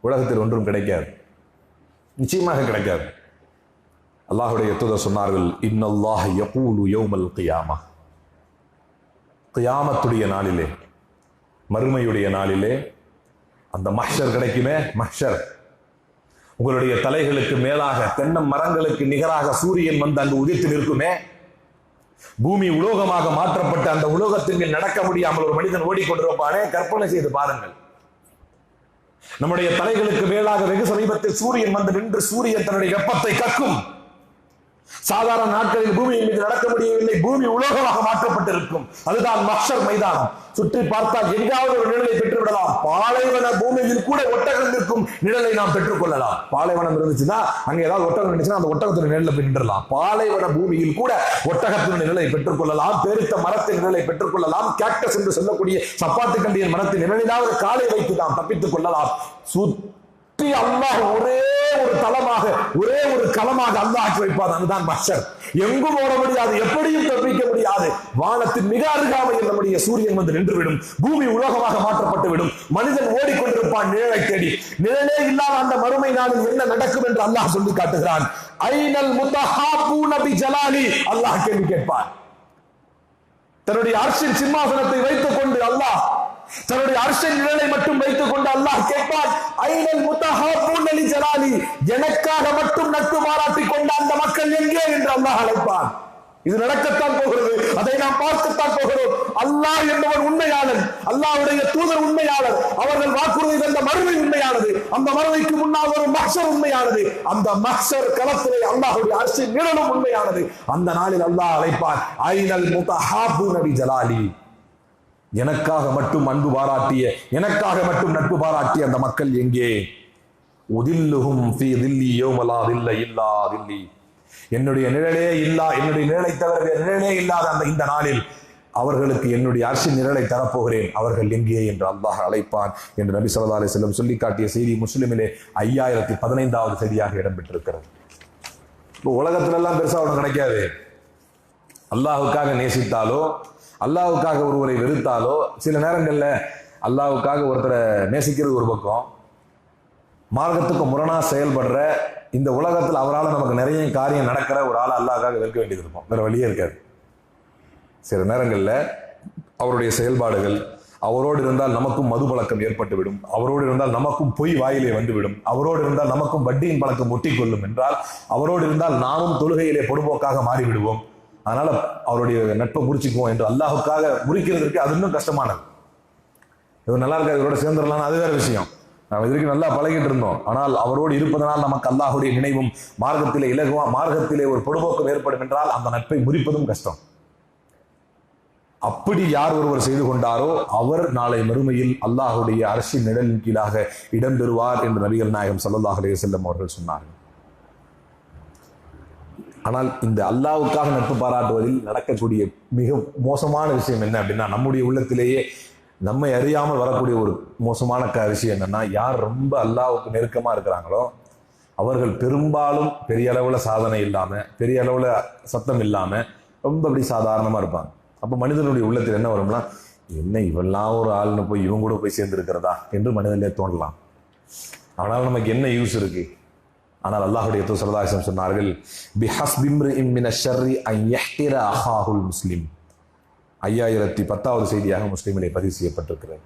உலகத்தில் ஒன்றும் கிடைக்காது, நிச்சயமாக கிடைக்காது. அல்லாஹ்வுடைய தூதர் சொன்னார்கள், இன்னல்லாஹ் யகூலு யௌமல் கியாமா, கியாமத்துடைய நாளிலே, மறுமையுடைய நாளிலே, அந்த மஹ்ஷர் கிடைக்குமே, மஹ்ஷர், உங்களுடைய தலைகளுக்கு மேலாக தென்னை மரங்களுக்கு நிகராக சூரியன் வந்து அங்கு உதித்து நிற்குமே, பூமி உலோகமாக மாற்றப்பட்ட அந்த உலோகத்தின் மேல் நடக்க முடியாமல் ஒரு மனிதன் ஓடிக்கொண்டிருப்பானே, கற்பனை செய்து பாருங்கள். நம்முடைய தலைகளுக்கு மேலாக வெகு சமீபத்தில் சூரியன் வந்து நின்று சூரியன் தன்னுடைய வெப்பத்தை கக்கும். சாதாரண நாட்களில் பூமியின் மீது நடக்க முடியவில்லை, பூமி உலோகமாக மாற்றப்பட்டிருக்கும். அதுதான் மஹ்ஷர் மைதானம். சுற்றி பார்த்தால் எங்காவது ஒரு நிழலை பெற்றுவிடலாம். பாலைவன பூமியில் கூட ஒட்டகம் இருக்கும் நிழலை நாம் பெற்றுக் கொள்ளலாம். பாலைவனம் இருந்துச்சுன்னா அங்க ஏதாவது ஒட்டகம் இருந்துச்சுன்னா அந்த ஒட்டகத்தின் நிழலை போய் நின்றலாம். பாலைவன பூமியில் கூட ஒட்டகத்தின் நிழலை பெற்றுக் கொள்ளலாம், பேரித்த மரத்தின் நிழலை பெற்றுக் கொள்ளலாம், கேக்டஸ் என்று சொல்லக்கூடிய சப்பாத்து கண்டியின் மரத்தின் நிழலிலாவது காலை வைத்து நாம் தப்பித்துக் கொள்ளலாம். அல்லாஹ் ஒரே ஒரு தளமாக, ஒரே ஒரு களமாக அல்லாஹ் வைப்பார். அதுதான் மஹ்ஷர். எங்கும் ஓட முடியாது, எப்படியும் தப்பிக்க முடியாது. வானத்தின் மிக அருகாமையில் நம்முடைய சூரியன் வந்து நின்றுவிடும், பூமி உலோகமாக மாற்றப்பட்டு விடும், மனிதன் ஓடிக்கொண்டிருப்பான் நிழலை தேடி. நிழலே இல்லாத அந்த மறுமை நாளில் என்ன நடக்கும் என்று அல்லாஹ் சொல்லி காட்டுகிறான். ஐனல் முத்தஹாபூன பிஜலாலி, அல்லாஹ் கேள்வி கேட்பான். தன்னுடைய அர்ஷின் சிம்மாசனத்தை வைத்துக் கொண்டு அல்லாஹ், தன்னுடைய அர்ஷின் நிழலை மட்டும் வைத்துக் கொண்டு அல்லாஹ் கேட்பான், ஐனல் முத்தஹாபூன லிஜலாலி, எனக்காக மட்டும் நட்பு பாராட்டிக் கொண்ட அந்த மக்கள் எங்கே என்று அல்லாஹ் அழைப்பான். இது நடக்கத்தான் போகிறது. அதை நாம் பார்க்கத்தான் போகிறோம். அல்லாஹ் என்பவன் உண்மையாளன், அல்லாஹ்வுடைய தூதர் உண்மையாளர், அவர்கள் வாக்குறுதி தந்த மறுமை உண்மையானது, அந்த மறுமைக்கு முன்னால் ஒரு மஹ்ஷர் உண்மையானது, அந்த மஹ்ஷர் களத்திலே அல்லாஹ்வுடைய அர்ஷின் நிழலும் உண்மையானது. அந்த நாளில் அல்லாஹ் அழைப்பான், ஐனல் முத்தஹாபுன பிஜலாலி, எனக்காக மட்டும் அன்பு பாராட்டிய, எனக்காக மட்டும் நட்பு பாராட்டிய அந்த மக்கள் எங்கே? உதில்லுஹும் ஃபீ தில்லி யௌம லா தில்ல இல்லா தில்லி, என்னுடைய நிழலே இல்லா, என்னுடைய நிழலை தவிர வேறு நிழலே இல்லாத அந்த இந்த நாளில் அவர்களுக்கு என்னுடைய அர்ஷின் நிழலை தரப்போகிறேன், அவர்கள் எங்கே என்று அல்லாஹ் அழைப்பான் என்று நபி ஸல்லல்லாஹு அலைஹி வஸல்லம் சொல்லி காட்டிய செய்தி முஸ்லிமிலே 5015வது செய்தியாக இடம்பெற்றிருக்கிறது. இப்போ உலகத்துல எல்லாம் பெருசா ஒன்றும் கிடைக்காது. அல்லாஹுக்காக நேசித்தாலோ அல்லாஹுக்காக ஒருவரை வெறுத்தாலோ, சில நேரங்கள்ல அல்லாஹுக்காக ஒருத்தரை நேசிக்கிறது ஒரு பக்கம், மார்க்கத்துக்கு முரணா செயல்படுற இந்த உலகத்தில் அவரால் நமக்கு நிறைய காரியம் நடக்கிற ஒரு ஆளை அல்லாஹ்க்காக வெறுக்க வேண்டியது இருக்கும், வேற வழியே இருக்காது. சில நேரங்கள்ல அவருடைய செயல்பாடுகள், அவரோடு இருந்தால் நமக்கும் மது பழக்கம் ஏற்பட்டுவிடும், அவரோடு இருந்தால் நமக்கும் பொய் வாயிலே வந்துவிடும், அவரோடு இருந்தால் நமக்கும் வட்டியின் பழக்கம் ஒட்டிக்கொள்ளும் என்றால், அவரோடு இருந்தால் நாமும் தொழுகையிலே பொடுபோக்காக மாறிவிடுவோம். அதனால அவருடைய நட்பை முறிச்சுக்குவோம் என்று அல்லாஹுக்காக முறிக்கிறதுக்கு அது இன்னும் கஷ்டமானது. இவர் நல்லா இருக்காது, இவரோட சேர்ந்துடலாம், அது வேற விஷயம். நாம் இதற்கு நல்லா பழகிட்டு இருந்தோம், ஆனால் அவரோடு இருப்பதனால் நமக்கு அல்லாஹுடைய நினைவும் மார்க்கத்திலே இலகுவா, மார்க்கத்திலே ஒரு பொடுபோக்கம் ஏற்படும் என்றால் அந்த நட்பை முறிப்பதும் கஷ்டம். அப்படி யார் ஒருவர் செய்து கொண்டாரோ அவர் நாளை மறுமையில் அல்லாஹுடைய அர்ஷின் நிழலின் கீழாக இடம்பெறுவார் என்று நபிகள் நாயகம் ஸல்லல்லாஹு அலைஹி வஸல்லம் அவர்கள் சொன்னார்கள். ஆனால் இந்த அல்லாஹ்வுக்காக நட்பு பாராட்டுவதில் நடக்கக்கூடிய மிக மோசமான விஷயம் என்ன அப்படின்னா, நம்முடைய உள்ளத்திலேயே நம்மை அறியாமல் வரக்கூடிய ஒரு மோசமான விஷயம் என்னன்னா, யார் ரொம்ப அல்லாஹ்வுக்கு நெருக்கமா இருக்கிறாங்களோ அவர்கள் பெரும்பாலும் பெரிய அளவுல சாதனை இல்லாம, பெரிய அளவுல சத்தம் இல்லாம, ரொம்ப அப்படி சாதாரணமா இருப்பாங்க. அப்ப மனிதனுடைய உள்ளத்தில் என்ன வரும்னா, என்ன இவெல்லாம் ஒரு ஆள்னு போய் இவங்க கூட போய் சேர்ந்து இருக்கிறதா என்று மனிதனிலே தோன்றலாம். ஆனால் நமக்கு என்ன யூஸ் இருக்கு? ஆனால் அல்லாஹ்வுடைய தூதர் ஸல்லல்லாஹு அலைஹி வஸல்லம் சொன்னார்கள், பிஹஸ்பி இம்ரிஇன் மினஷ் ஷர்ரி அன் யஹ்கிர அஹாஹுல் முஸ்லிம். 5010வது செய்தியாக முஸ்லிமிலே பதிவு செய்யப்பட்டிருக்கிறது.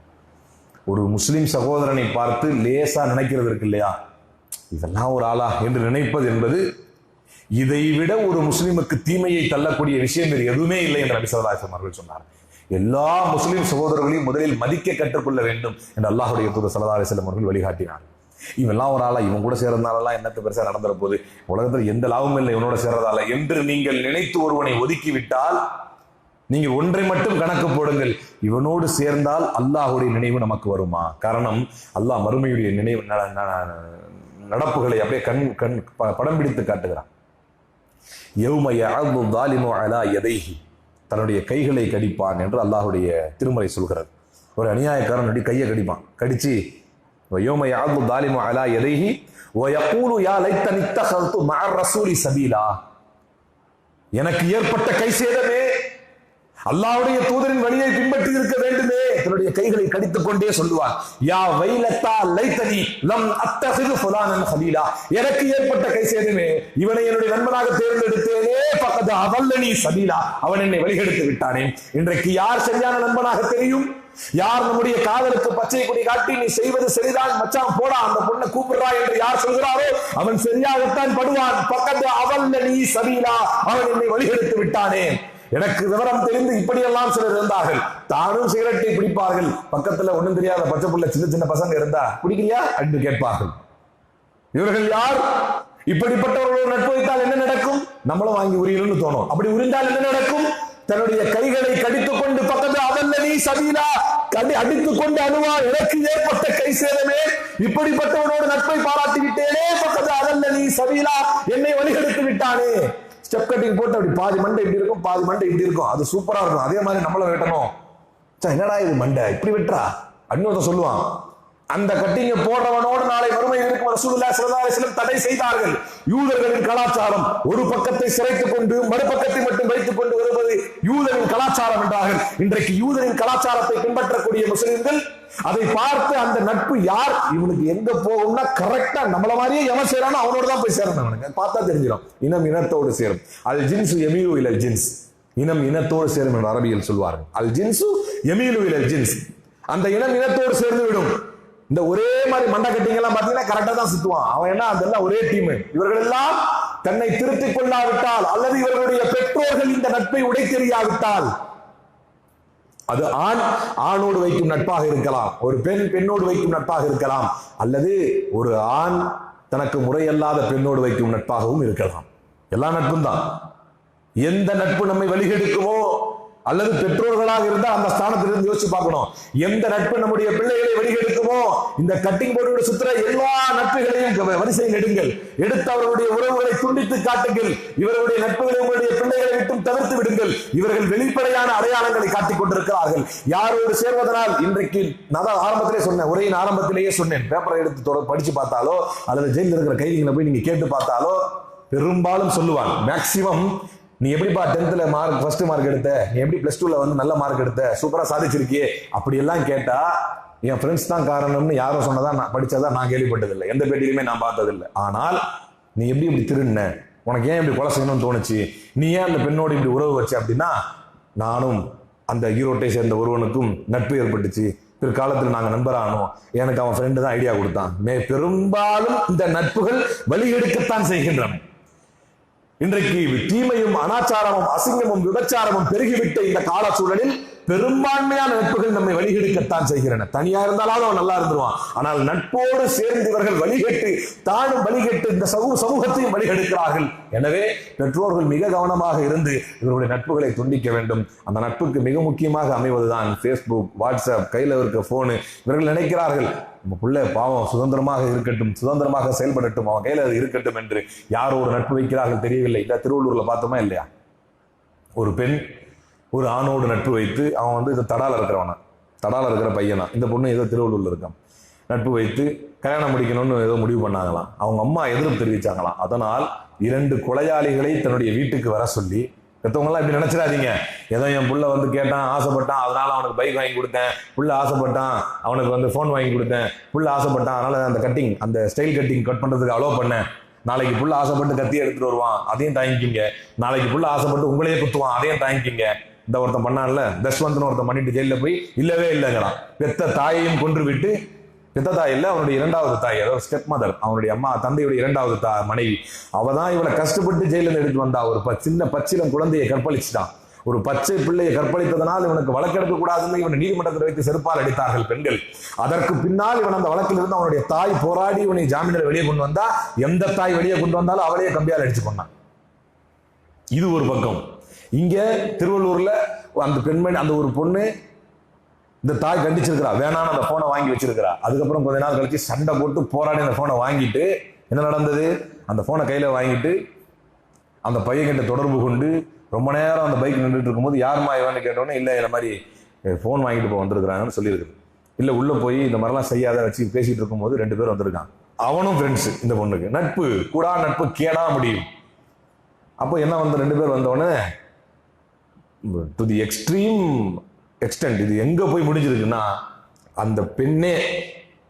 ஒரு முஸ்லிம் சகோதரனை பார்த்து லேசா நினைக்கிறது இருக்கு இல்லையா, இதெல்லாம் ஒரு ஆளா என்று நினைப்பது என்பது இதை விட ஒரு முஸ்லிமுக்கு தீமையை தள்ளக்கூடிய விஷயம் வேறு எதுவுமே இல்லை என்று நபி ஸல்லல்லாஹு அலைஹி வஸல்லம் அவர்கள் சொன்னார். எல்லா முஸ்லிம் சகோதரர்களையும் முதலில் மதிக்க கற்றுக்கொள்ள வேண்டும் என்று அல்லாஹ்வுடைய தூதர் ஸல்லல்லாஹு அலைஹி வஸல்லம் அவர்கள் வழிகாட்டினார். இவெல்லாம் ஒரு ஆளா, இவன் கூட சேர்றதுனால என்னத்து பெருசா நடந்துற போது, உலகத்தில் எந்த லாபமும் இல்லை இவனோட சேர்றதால என்று நீங்கள் நினைத்து ஒருவனை ஒதுக்கிவிட்டால், நீங்கள் ஒன்றை மட்டும் கணக்கு போடுங்கள், இவனோடு சேர்ந்தால் அல்லாஹ்வுடைய நினைவு நமக்கு வருமா? காரணம், அல்லாஹ் மறுமையுடைய நினைவு நடப்புகளை அப்படியே கண் படம் பிடித்து காட்டுகிறான். யௌம யஅது ஸாலிமு அலா யதைஹி, தன்னுடைய கைகளை கடிப்பான் என்று அல்லாஹ்வுடைய திருமறை சொல்கிறது. ஒரு அநியாயக்காரன் கையை கடிப்பான், கடிச்சு யௌம யஅது ஸாலிமு அலா யதைஹி வ யகூலு யா லைத்தனி இத்தகல்து மஅ ரசூலி சபீலா, எனக்கு ஏற்பட்ட கை சேதமே, அல்லாஹ்வுடைய தூதரின் வழியை பின்பற்றி இருக்க வேண்டுமே, தன்னுடைய கைகளை கடித்துக் கொண்டே சொல்லுவார், யா வைலத்தா லைத்தனி லம் அத்தஹிது ஃபுலானன் கலீலா, எனக்கு ஏற்பட்ட கை சேதமே, இவனை என்னுடைய நண்பனாக தேர்ந்தெடுத்தேனே, ஃபகத் அதல்லனி சபீலா, அவன் என்னை வழிகெடுத்து விட்டானே. இன்றைக்கு யார் சரியான நண்பனாக தெரியும்? யார் நம்முடைய காதலுக்கு பச்சை கொடி காட்டி நீ செய்வது சரிதான் மச்சான் போடா அந்த பொண்ணை கூப்பிடுறா என்று யார் சொல்கிறாரோ அவன் சரியாகத்தான் படுவான். ஃபகத் அதல்லனி சபீலா, அவன் என்னை வழிகெடுத்து விட்டானே. எனக்கு விவரம் தெரிந்து இப்படியெல்லாம் சிலர் இருந்தார்கள். தானும் சிகரெட்டை பிடிப்பார்கள், பக்கத்துல ஒண்ணும் தெரியாத பச்சை புள்ள சின்ன சின்ன பசங்க இருந்தா குடிக்கிறியா என்று கேட்பார்கள். இவர்கள் யார்? இப்படிப்பட்டவர்களோடு நட்பு வைத்தால் என்ன நடக்கும்? நம்மளும் வாங்கி உரியணும்னு தோணும். அப்படி உரிந்தால் என்ன நடக்கும்? தன்னுடைய கைகளை கடித்துக் கொண்டு பக்கத்தில் அதல்லனி சபீலா, அடித்துக் கொண்டு அணுவா, எனக்கு ஏற்பட்ட கை சேதமே, இப்படிப்பட்டவனோடு நட்பை பாராட்டி விட்டேனே, பக்கத்தில் அதல்லனி சபீலா, என்னை வழிகெடுத்து விட்டானே. ஸ்டெப் கட்டிங் போட்டு அப்படி பாதி மண்டை இப்படி இருக்கும், பாதி மண்டை இப்படி இருக்கும், அது சூப்பரா இருக்கும். அதே மாதிரி நம்மளும் வெட்டணும். என்னடா இது மண்டை இப்படி வெட்டுறா அப்படின்னு சொல்லுவான். அந்த கட்டிங்க போடுறவனோடு நாளை மறுமையில் இருக்கும் ரசூலுல்லாஹி ஸல்லல்லாஹு அலைஹி வஸல்லம் தடை செய்தார்கள். யூதர்களின் கலாச்சாரம் ஒரு பக்கத்தை சிரைத்துக் கொண்டு மறுபக்கத்தை மட்டும் வைத்துக் கொண்டு வருவது யூதரின் கலாச்சாரம் என்றார்கள். இன்றைக்கு யூதரின் கலாச்சாரத்தை பின்பற்றக்கூடிய முஸ்லிம்கள் அதை பார்த்து அந்த நட்பு யார் இவனுக்கு எங்க போகும்னா கரெக்டா நம்மள மாதிரியே எவன் சேரானோ அவனோட தான் போய் சேரணும். அவனுக்கு பார்த்தா தெரிஞ்சிடும். இனம் இனத்தோடு சேரும். அல் ஜின்சு யமீலு இலல் ஜின்ஸ், இனம் இனத்தோடு சேரும் என்று அரபியில் சொல்வார்கள். அல் ஜின்சு யமீலு இலல் ஜின்ஸ், அந்த இனம் இனத்தோடு சேர்ந்து விடும். இந்த ஒரே மாதிரி மண்டை கட்டிங்க எல்லாம் பாத்தீங்கன்னா கரெக்டா தான் சுத்துவான் அவன். என்ன அதெல்லாம் ஒரே டீம். இவர்கள் எல்லாம் தன்னை திருத்திக் கொள்ளாவிட்டால், அல்லது இவர்களுடைய பெற்றோர்கள் இந்த நட்பை உடைத்தெறியாவிட்டால், அது ஆண் ஆணோடு வைக்கும் நட்பாக இருக்கலாம், ஒரு பெண் பெண்ணோடு வைக்கும் நட்பாக இருக்கலாம், அல்லது ஒரு ஆண் தனக்கு முறையல்லாத பெண்ணோடு வைக்கும் நட்பாகவும் இருக்கலாம். எல்லா நட்பும் தான். எந்த நட்பு நம்மை வழிகெடுக்குமோ, அல்லது பெற்றோர்களாக இருந்தால் அந்த ஸ்தானத்திலிருந்து யோசிச்சு பார்க்கணும். எந்த நட்பு நம்முடைய பிள்ளைகளை வழிகெடுக்குமோ, இந்த கட்டிங் போர்டு சுற்றுற எல்லா நட்புகளையும் வரிசையில் எடுங்கள். எடுத்து அவர்களுடைய உறவுகளை துண்டித்து காட்டுங்கள். இவர்களுடைய நட்புகளை உங்களுடைய பிள்ளைகளை விட்டும் தவிர்த்து விடுங்கள். இவர்கள் வெளிப்படையான அடையாளங்களை காட்டிக் கொண்டிருக்கிறார்கள். யாரோடு சேர்வதனால், இன்றைக்கு நான் ஆரம்பத்திலே சொன்னேன், உரையின் ஆரம்பத்திலேயே சொன்னேன், பேப்பரை எடுத்து படிச்சு பார்த்தாலோ அல்லது ஜெயிலில் இருக்கிற கைதிகளை போய் நீங்க கேட்டு பார்த்தாலோ பெரும்பாலும் சொல்லுவாங்க, மேக்சிமம், நீ எப்படிப்பா 10th மார்க் ஃபர்ஸ்ட் மார்க் எடுத்த, நீ எப்படி +2 வந்து நல்ல மார்க் எடுத்த, சூப்பரா சாதிச்சிருக்கியே, அப்படி எல்லாம் கேட்டா என் ஃப்ரெண்ட்ஸ் தான் காரணம்னு யாரும் சொன்னதா நான் படிச்சதா நான் கேள்விப்பட்டதில்லை. எந்த பேட்டியிலுமே நான் பார்த்ததில்லை. ஆனால் நீ எப்படி திருடின, உனக்கு ஏன் இப்படி கொலை செய்யணும்னு தோணுச்சு, நீ ஏன் அந்த பெண்ணோடு இப்படி உறவு வச்ச அப்படின்னா, நானும் அந்த ஈரோட்டை சேர்ந்த ஒருவனுக்கும் நட்பு ஏற்பட்டுச்சு, பிற்காலத்தில் நாங்கள் நண்பரானோம், எனக்கு அவன் ஃப்ரெண்டு தான் ஐடியா கொடுத்தான். பெரும்பாலும் இந்த நட்புகள் வழிகெடுக்கத்தான் செய்கின்றன. இன்றைக்கு தீமையும் அனாச்சாரமும் அசிங்கமும் விபச்சாரமும் பெருகிவிட்ட இந்த கால சூழலில் பெரும்பான்மையான நட்புகள் நம்மை வழிகெடுக்கத்தான் செய்கிறன. தனியா இருந்தாலும் அவன் நல்லா இருந்துருவான். ஆனால் நட்போடு சேர்ந்து இவர்கள் வழிகெட்டு, தானும் வழிகெட்டு இந்த சமூகத்தையும் வழிகெடுக்கிறார்கள். எனவே பெற்றோர்கள் மிக கவனமாக இருந்து இவர்களுடைய நட்புகளை துண்டிக்க வேண்டும். அந்த நட்புக்கு மிக முக்கியமாக அமைவதுதான் ஃபேஸ்புக், வாட்ஸ்அப், கையில் இருக்க போனு. இவர்கள் நினைக்கிறார்கள் நம்ம பிள்ளை பாவம் சுதந்திரமாக இருக்கட்டும், சுதந்திரமாக செயல்படட்டும், அவன் கையில் அது இருக்கட்டும் என்று. யாரோ ஒரு நட்பு வைக்கிறார்கள் தெரியவில்லை. இந்த திருவள்ளூர்ல பார்த்தோமா இல்லையா, ஒரு பெண் ஒரு ஆணோடு நட்பு வைத்து, அவன் வந்து இது தடால இருக்கிற பையனா, இந்த பொண்ணு ஏதோ திருவள்ளூர்ல இருக்கான், நட்பு வைத்து கல்யாணம் முடிக்கணும்னு ஏதோ முடிவு பண்ணாங்களாம். அவங்க அம்மா எதிர்ப்பு தெரிவிச்சாங்களாம். அதனால் 2 கொலையாளிகளை தன்னுடைய வீட்டுக்கு வர சொல்லி, பெற்றவங்களாம் இப்படி நினைச்சிடாதீங்க, ஏதோ என் புள்ள வந்து கேட்டான், ஆசைப்பட்டான், அதனால அவனுக்கு பைக் வாங்கி கொடுத்தேன், புள்ள ஆசைப்பட்டான், அவனுக்கு வந்து போன் வாங்கி கொடுத்தேன், புள்ள ஆசைப்பட்டான், அதனால அந்த ஸ்டைல் கட்டிங் கட் பண்றதுக்கு அலோவ் பண்ணேன், நாளைக்கு புள்ள ஆசைப்பட்டு கத்தி எடுத்துட்டு வருவான், அதையும் தாங்கிக்கிங்க, நாளைக்கு புள்ள ஆசைப்பட்டு உங்களையே குத்துவான், அதையும் தாங்கிக்கிங்க. இந்த ஒருத்தன் பண்ணான்ல, தஸ்வந்த்னு ஒருத்தன் பண்ணிட்டு ஜெயில போய் இல்லவே இல்லைங்களாம். பெத்த தாயையும் கொன்று விட்டு, பெத்த தாய் இல்ல, அவனுடைய 2வது தாய், அதாவது ஸ்டெப் மதர், அவனுடைய அம்மா தந்தையுடைய 2வது மனைவி, அவதான் இவளை கஷ்டப்பட்டு ஜெயில எடுத்து வந்தா. ஒரு சின்ன பச்சிலம் குழந்தையை கற்பழிச்சுட்டான். ஒரு பச்சை பிள்ளையை கற்பழித்ததனால் இவனுக்கு வழக்கெடுக்க கூடாதுன்னு இவனை நீதிமன்றத்தில் வைத்து செருப்பால் அடித்தார்கள் பெண்கள். அதற்கு பின்னால் இவன் அந்த வழக்கில் இருந்து அவனுடைய தாய் போராடி இவனை ஜாமீனில் வெளியே கொண்டு வந்தா. எந்த தாய் வெளியே கொண்டு வந்தாலும் அவளையே கம்பியால் அடிச்சு கொண்டான். இது ஒரு பக்கம். இங்க திருவள்ளூர்ல அந்த பெண்மணி, அந்த ஒரு பொண்ணு, இந்த தாய் கண்டிச்சிருக்கிறா, வேணான்னு அந்த போனை வாங்கி வச்சிருக்கிறா. அதுக்கப்புறம் கொஞ்ச நாள் கழிச்சு சண்டை போட்டு போராடி அந்த போனை வாங்கிட்டு, என்ன நடந்தது, அந்த போனை கையில வாங்கிட்டு அந்த பையன்கிட்ட தொடர்பு கொண்டு ரொம்ப நேரம் அந்த பைக் நின்றுட்டு இருக்கும்போது, யாருமா இவன்னு கேட்டோன்னே, இல்லை இந்த மாதிரி போன் வாங்கிட்டு போய் வந்திருக்கிறாங்கன்னு சொல்லியிருக்குது. இல்லை உள்ள போய் இந்த மாதிரிலாம் செய்யாத வச்சு பேசிட்டு இருக்கும்போது 2 பேர் வந்திருக்கான். அவனும் ஃப்ரெண்ட்ஸ், இந்த பொண்ணுக்கு நட்பு, கூடா நட்பு கேடா முடியும். அப்போ என்ன வந்து 2 பேர் வந்தோடனே டு தி எக்ஸ்ட்ரீம் எக்ஸ்டென்ட், இது எங்க போய் முடிஞ்சிருக்குன்னா, அந்த பெண்ணே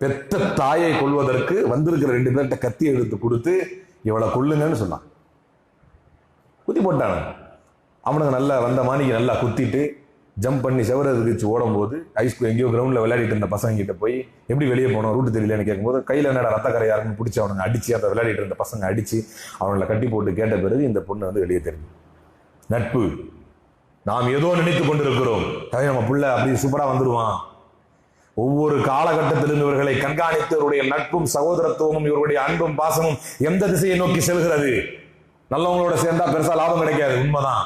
பெத்த தாயை கொள்வதற்கு வந்திருக்கிற 2 பேர்கிட்ட கத்தி எடுத்து கொடுத்து இவளை கொல்லுங்கன்னு சொன்னான். குத்தி போட்டான. அவனுக்கு நல்லா வந்த மாணிக்கு நல்லா குத்திட்டு ஜம்ப் பண்ணி செவரை எதிர்த்து ஓடும் போது, ஹைஸ்கூல் எங்கேயோ கிரவுண்ட்ல விளையாடிட்டு இருந்த பசங்க கிட்ட போய் எப்படி வெளியே போனோம், ரூட்டு தெரியலன்னு கேட்கும்போது, கையில என்னடா ரத்தக்கரை யாருன்னு பிடிச்சி அவனுங்க அடிச்சு, அதை விளையாடிட்டு இருந்த பசங்க அடிச்சு அவனை கட்டி போட்டு கேட்ட பிறகு இந்த பொண்ணு வந்து வெளியே தெரியும். நட்பு, நாம் ஏதோ நினைத்து கொண்டிருக்கிறோம், நம்ம புள்ள அப்படி சூப்பரா வந்துடுவான். ஒவ்வொரு காலகட்டத்திலும் இவர்களை கண்காணித்து இவருடைய நட்பும் சகோதரத்துவமும் இவருடைய அன்பும் பாசமும் எந்த திசையை நோக்கி செல்கிறது. நல்லவங்களோட சேர்ந்தா பெருசா லாபம் கிடைக்காது, உண்மைதான்.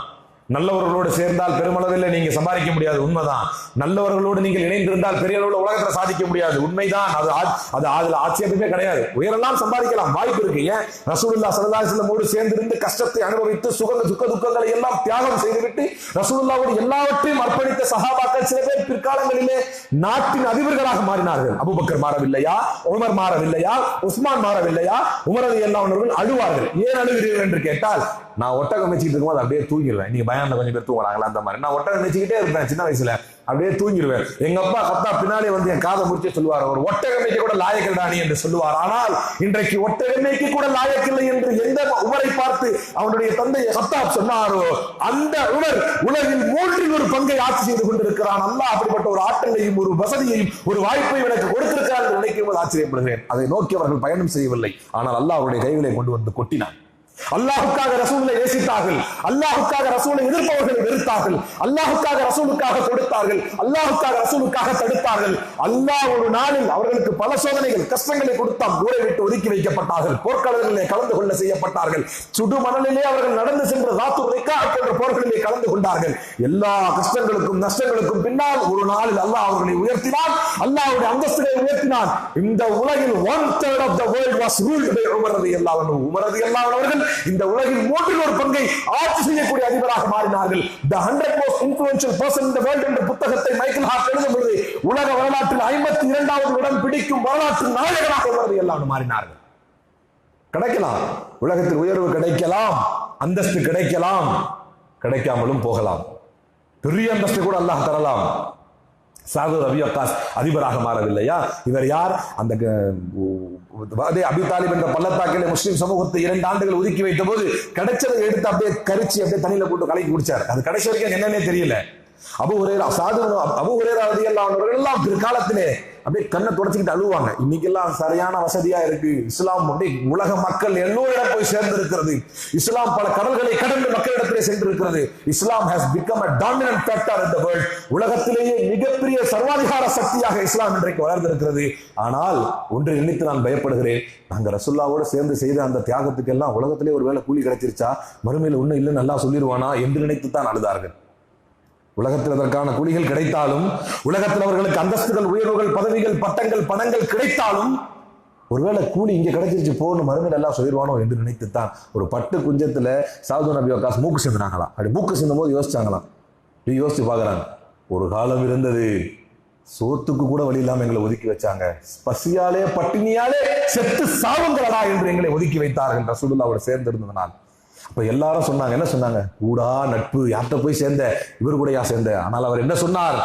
நல்லவர்களோடு சேர்ந்தால் பெருமளவில் நீங்க சம்பாதிக்க முடியாது, உண்மைதான். நல்லவர்களோடு நீங்கள் இணைந்திருந்தால் பெரிய அளவுல உலகத்துல சாதிக்க முடியாது, உண்மைதான். அது அதுல ஆட்சேபமே கிடையாது. உயரெல்லாம் சம்பாதிக்கலாம், வாய்ப்பு இருக்கு. ஏன் ரசூலுல்லாஹ் ஸல்லல்லாஹு அலைஹி வஸல்லம் சேர்ந்திருந்து கஷ்டத்தை அனுபவித்து சுக துக்கங்களை எல்லாம் தியாகம் செய்துவிட்டு ரசூலுல்லாஹ்வோடு எல்லாவற்றையும் அர்ப்பணித்த சஹாபாக்கள் சில பேர் பிற்காலங்களிலே நாட்டின் அதிபர்களாக மாறினார்கள். அபூபக்கர் மாறவில்லையா, உமர் மாறவில்லையா, உஸ்மான் மாறவில்லையா? உமர் ரலியல்லாஹு அன்ஹு அழுவார்கள். ஏன் அழுகிறீர்கள் என்று கேட்டால், நான் ஒட்டகம் வச்சுக்கிட்டு இருக்கும்போது அப்படியே தூங்கிடுவேன். நீங்க பயான்ல கொஞ்சம் பேர் தூங்குறாங்களா, அந்த மாதிரி நான் ஒட்டகம் வச்சுக்கிட்டே இருப்பேன். சின்ன வயசுல அப்படியே தூங்கிடுவேன். எங்க அப்பா கத்தா பின்னாலே வந்து என் காதை முடிச்சு சொல்லுவார், ஒரு ஒட்டகமைக்கு கூட லாயக்கில்டானி என்று சொல்லுவார். ஆனால் இன்றைக்கு ஒட்டகமைக்கு கூட லாயக்கில்லை என்று எந்த உமரை பார்த்து அவனுடைய தந்தை கத்தாப் சொன்னாரோ, அந்த உமர் உலகில் 3/4 பங்கை ஆட்சி செய்து கொண்டிருக்கிறான். அல்லாஹ் அப்படிப்பட்ட ஒரு ஆற்றலையும் ஒரு வசதியையும் ஒரு வாய்ப்பையும் எனக்கு கொடுத்திருக்கிறார் என்று நினைக்கும் போது ஆச்சரியப்படுகிறேன். அதை நோக்கி அவர்கள் பயணம் செய்யவில்லை, ஆனால் அல்லாஹ் அவருடைய கைகளை கொண்டு வந்து கொட்டினான். அல்லாஹ்வுக்காக ரசூலை நேசித்தார்கள், அல்லாஹ்வுக்காக ரசூலை எதிர்ப்பவர்களை வெறுத்தார்கள், அல்லாஹ்வுக்காக ரசூலுக்காக கொடுத்தார்கள், அல்லாஹ்வுக்காக ரசூலுக்காக தடுத்தார்கள். அல்லாஹ் ஒரு நாளில் அவர்களுக்கு பல சோதனைகள் கஷ்டங்களை கொடுத்தால் ஊரை விட்டு ஒதுக்கி வைக்கப்பட்டார்கள், போர்க்களங்களிலே கலந்து கொள்ள செய்யப்பட்டார்கள், சுடு மணலிலே அவர்கள் நடந்து சென்று ராத்து ரிக்கா போன்ற போர்களிலே கலந்து கொண்டார்கள். எல்லா கஷ்டங்களுக்கும் நஷ்டங்களுக்கும் பின்னால் ஒரு நாளில் அல்லாஹ் அவர்களை உயர்த்தினான், அல்லாஹ்வுடைய அந்தஸ்துகளை உயர்த்தினான். இந்த உலகில் 1/3 of the world was ruled by Umar ரலியல்லாஹு அன்ஹு. உமர் ரலியல்லாஹு அன்ஹு அவர்கள் இந்த உலகில் 1/3 பங்கை ஆட்சி செய்யக்கூடிய அதிபராக மாறினார்கள். The 100 most influential person in the world என்ற புத்தகத்தை மைக்கேல் ஹார்ட் எழுதும் பொழுது உலக வரலாற்றில் 52வது இடம் பிடிக்கும் வரலாற்று நாயகனாக உமர் ரலியல்லாஹு அன்ஹு மாறினார்கள். கிடைக்கலாம், உலகத்தில் உயர்வு கிடைக்கலாம், அந்தஸ்து கிடைக்கலாம், கிடைக்காமலும் போகலாம். பெரிய அந்தஸ்து கூட அல்லாஹ் தரலாம். சாது ரபி வக்காஸ் அதிபராக மாறவில்லையா? இவர் யார்? அந்த அபி தாலிப் என்ற பள்ளத்தாக்கிலே முஸ்லிம் சமூகத்தை 2 ஆண்டுகள் ஒதுக்கி வைத்த போது கிடைச்சதை எடுத்து அப்படியே கரிச்சு அப்படியே தண்ணியில போட்டு கலக்கி குடிச்சார். அது கடைசி வரைக்கும் என்னன்னே தெரியல. அபூ ஹுரைரா ரலியல்லாஹு அன்ஹு அவர்கள் எல்லாம் பிற்காலத்திலே அப்படியே கண்ணை தொடச்சிக்கிட்டு அழுவாங்க. இன்னைக்கெல்லாம் சரியான வசதியா இருக்கு. இஸ்லாம் அப்படியே உலக மக்கள் எல்லோரிடம் போய் சேர்ந்து இருக்கிறது. இஸ்லாம் பல கடல்களை கடந்து மக்களிடத்திலே சென்றிருக்கிறது. இஸ்லாம் has become a dominant factor in the world. உலகத்திலேயே மிகப்பெரிய சர்வாதிகார சக்தியாக இஸ்லாம் இன்றைக்கு வளர்ந்திருக்கிறது. ஆனால் ஒன்றை நினைத்து நான் பயப்படுகிறேன். நாங்க ரசூலுல்லாஹ்வோடு சேர்ந்து செய்த அந்த தியாகத்துக்கு எல்லாம் உலகத்திலே ஒருவேளை கூலி கிடைச்சிருச்சா, மறுமையில் ஒண்ணு இல்லைன்னு நல்லா சொல்லிடுவானா என்று நினைத்து தான் அழுதார்கள். உலகத்தில் அதற்கான கூலிகள் கிடைத்தாலும், உலகத்தில் அவர்களுக்கு அந்தஸ்துகள், உயர்வுகள், பதவிகள், பட்டங்கள், பணங்கள் கிடைத்தாலும் ஒருவேளை கூலி இங்க கிடைச்சிருச்சு போகணும் மறுமையில் எல்லாம் சொல்லிடுவானோ என்று நினைத்துத்தான் ஒரு பட்டு குஞ்சத்துல சாது நபி வக்காஸ் மூக்கு சிந்தினாங்களாம். அப்படி மூக்கு சிந்தும் போது யோசிச்சாங்களாம். யோசிச்சு பாக்குறாங்க, ஒரு காலம் இருந்தது சோத்துக்கு கூட வழி இல்லாம எங்களை ஒதுக்கி வச்சாங்க, பசியாலே பட்டினியாலே செத்து சாவுங்களடா என்று எங்களை ஒதுக்கி வைத்தார்கள் ரசூலுல்லாஹ்வோட சேர்ந்து இருந்ததனால். அப்ப எல்லாரும் சொன்னாங்க, என்ன சொன்னாங்க? கூடா நட்பு, யார்கிட்ட போய் சேர்ந்த? இவர் கூடயா சேர்ந்த? ஆனால் அவர் என்ன சொன்னார்?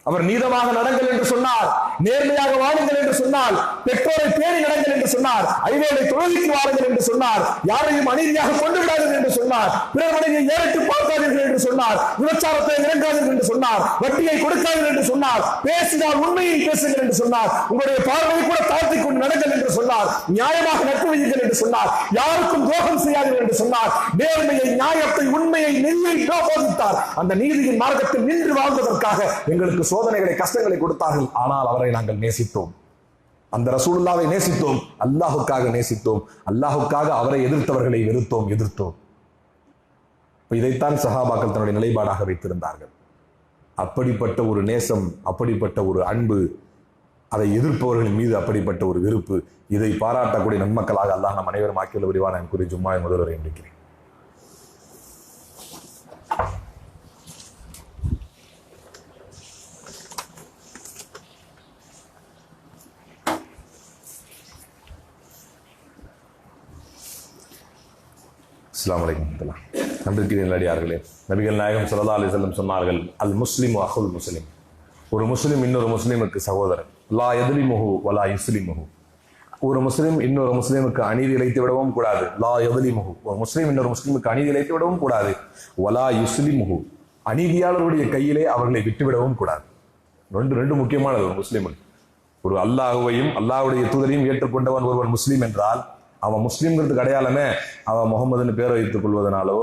அவர் நீதமாக நடங்கள் என்று சொன்னார், நேர்மையாக வாழுங்கள் என்று சொன்னார், பெற்றோரை பேணி நடங்கள் என்று சொன்னார், ஐவேளை தொழுகைக்கு வாருங்கள் என்று சொன்னார், யாரையும் அநீதியாக கொண்டு விடாதீர்கள் என்று சொன்னார், பிறர் மனைவியை ஏறிட்டு பார்க்காதீர்கள் என்று சொன்னார், விபச்சாரத்தை இறங்காதீர்கள் என்று சொன்னார், வட்டியை கொடுக்காதீர்கள் என்று சொன்னார், பேசினால் உண்மையை பேசுங்கள் என்று சொன்னார், உங்களுடைய பார்வையை கூட தாழ்த்தி கொண்டு நடங்கள் என்று சொன்னார், நியாயமாக நட்பு வையுங்கள் என்று சொன்னார், யாருக்கும் துரோகம் செய்யாதீர்கள் என்று சொன்னார், நேர்மையை, நியாயத்தை, உண்மையை, நெறியை போதித்தார். அந்த நீதியின் மார்க்கத்தில் நின்று வாழ்வதற்காக எங்களுக்கு சோதனைகளை, கஷ்டங்களை கொடுத்தார்கள். ஆனால் அவரை நாங்கள் நேசித்தோம், அந்த ரசூலுல்லாவை நேசித்தோம், அல்லாஹுக்காக நேசித்தோம், அல்லாஹுக்காக அவரை எதிர்த்தவர்களை எதிர்த்தோம். இதைத்தான் சஹாபாக்கள் தன்னுடைய நிலைப்பாடாக வைத்திருந்தார்கள். அப்படிப்பட்ட ஒரு நேசம், அப்படிப்பட்ட ஒரு அன்பு, அதை எதிர்ப்பவர்களின் மீது அப்படிப்பட்ட ஒரு வெறுப்பு, இதை பாராட்டக்கூடிய நன்மக்களாக அல்லாஹ் நம் அனைவரும் ஆக்கியுள்ள விரிவான கூறி ஜும்மா முதல்வரை முடிக்கிறேன். அஸ்ஸலாமு அலைக்கும். நம்பிக்கை நல்லடியார்களே, நபிகள் நாயகம் ஸல்லல்லாஹு அலைஹி வஸல்லம் சொன்னார்கள், அல் முஸ்லிம் அஹுல் முஸ்லிம். ஒரு முஸ்லிம் இன்னொரு முஸ்லிமுக்கு சகோதரன். லா யதுலிமுஹு வலா யுஸ்லிமுஹு. ஒரு முஸ்லிம் இன்னொரு முஸ்லிமுக்கு அநீதி இழைத்து விடவும் கூடாது. லா யதுலிமுஹு. ஒரு முஸ்லிம் இன்னொரு முஸ்லிமுக்கு அநீதி இழைத்து விடவும் கூடாது. வலா யுஸ்லிமுஹு. அநீதியாளருடைய கையிலே அவர்களை விட்டுவிடவும் கூடாது. ரெண்டு முக்கியமானது ஒரு முஸ்லிமுக்கு. ஒரு அல்லாஹுவையும் அல்லாஹ்வுடைய தூதரையும் ஏற்றுக்கொண்டவன் ஒருவன் முஸ்லீம் என்றால், அவன் முஸ்லீம்ங்கிறதுக்கு அடையாளமே அவன் முகமதுன்னு பேரை வைத்துக் கொள்வதனாலோ,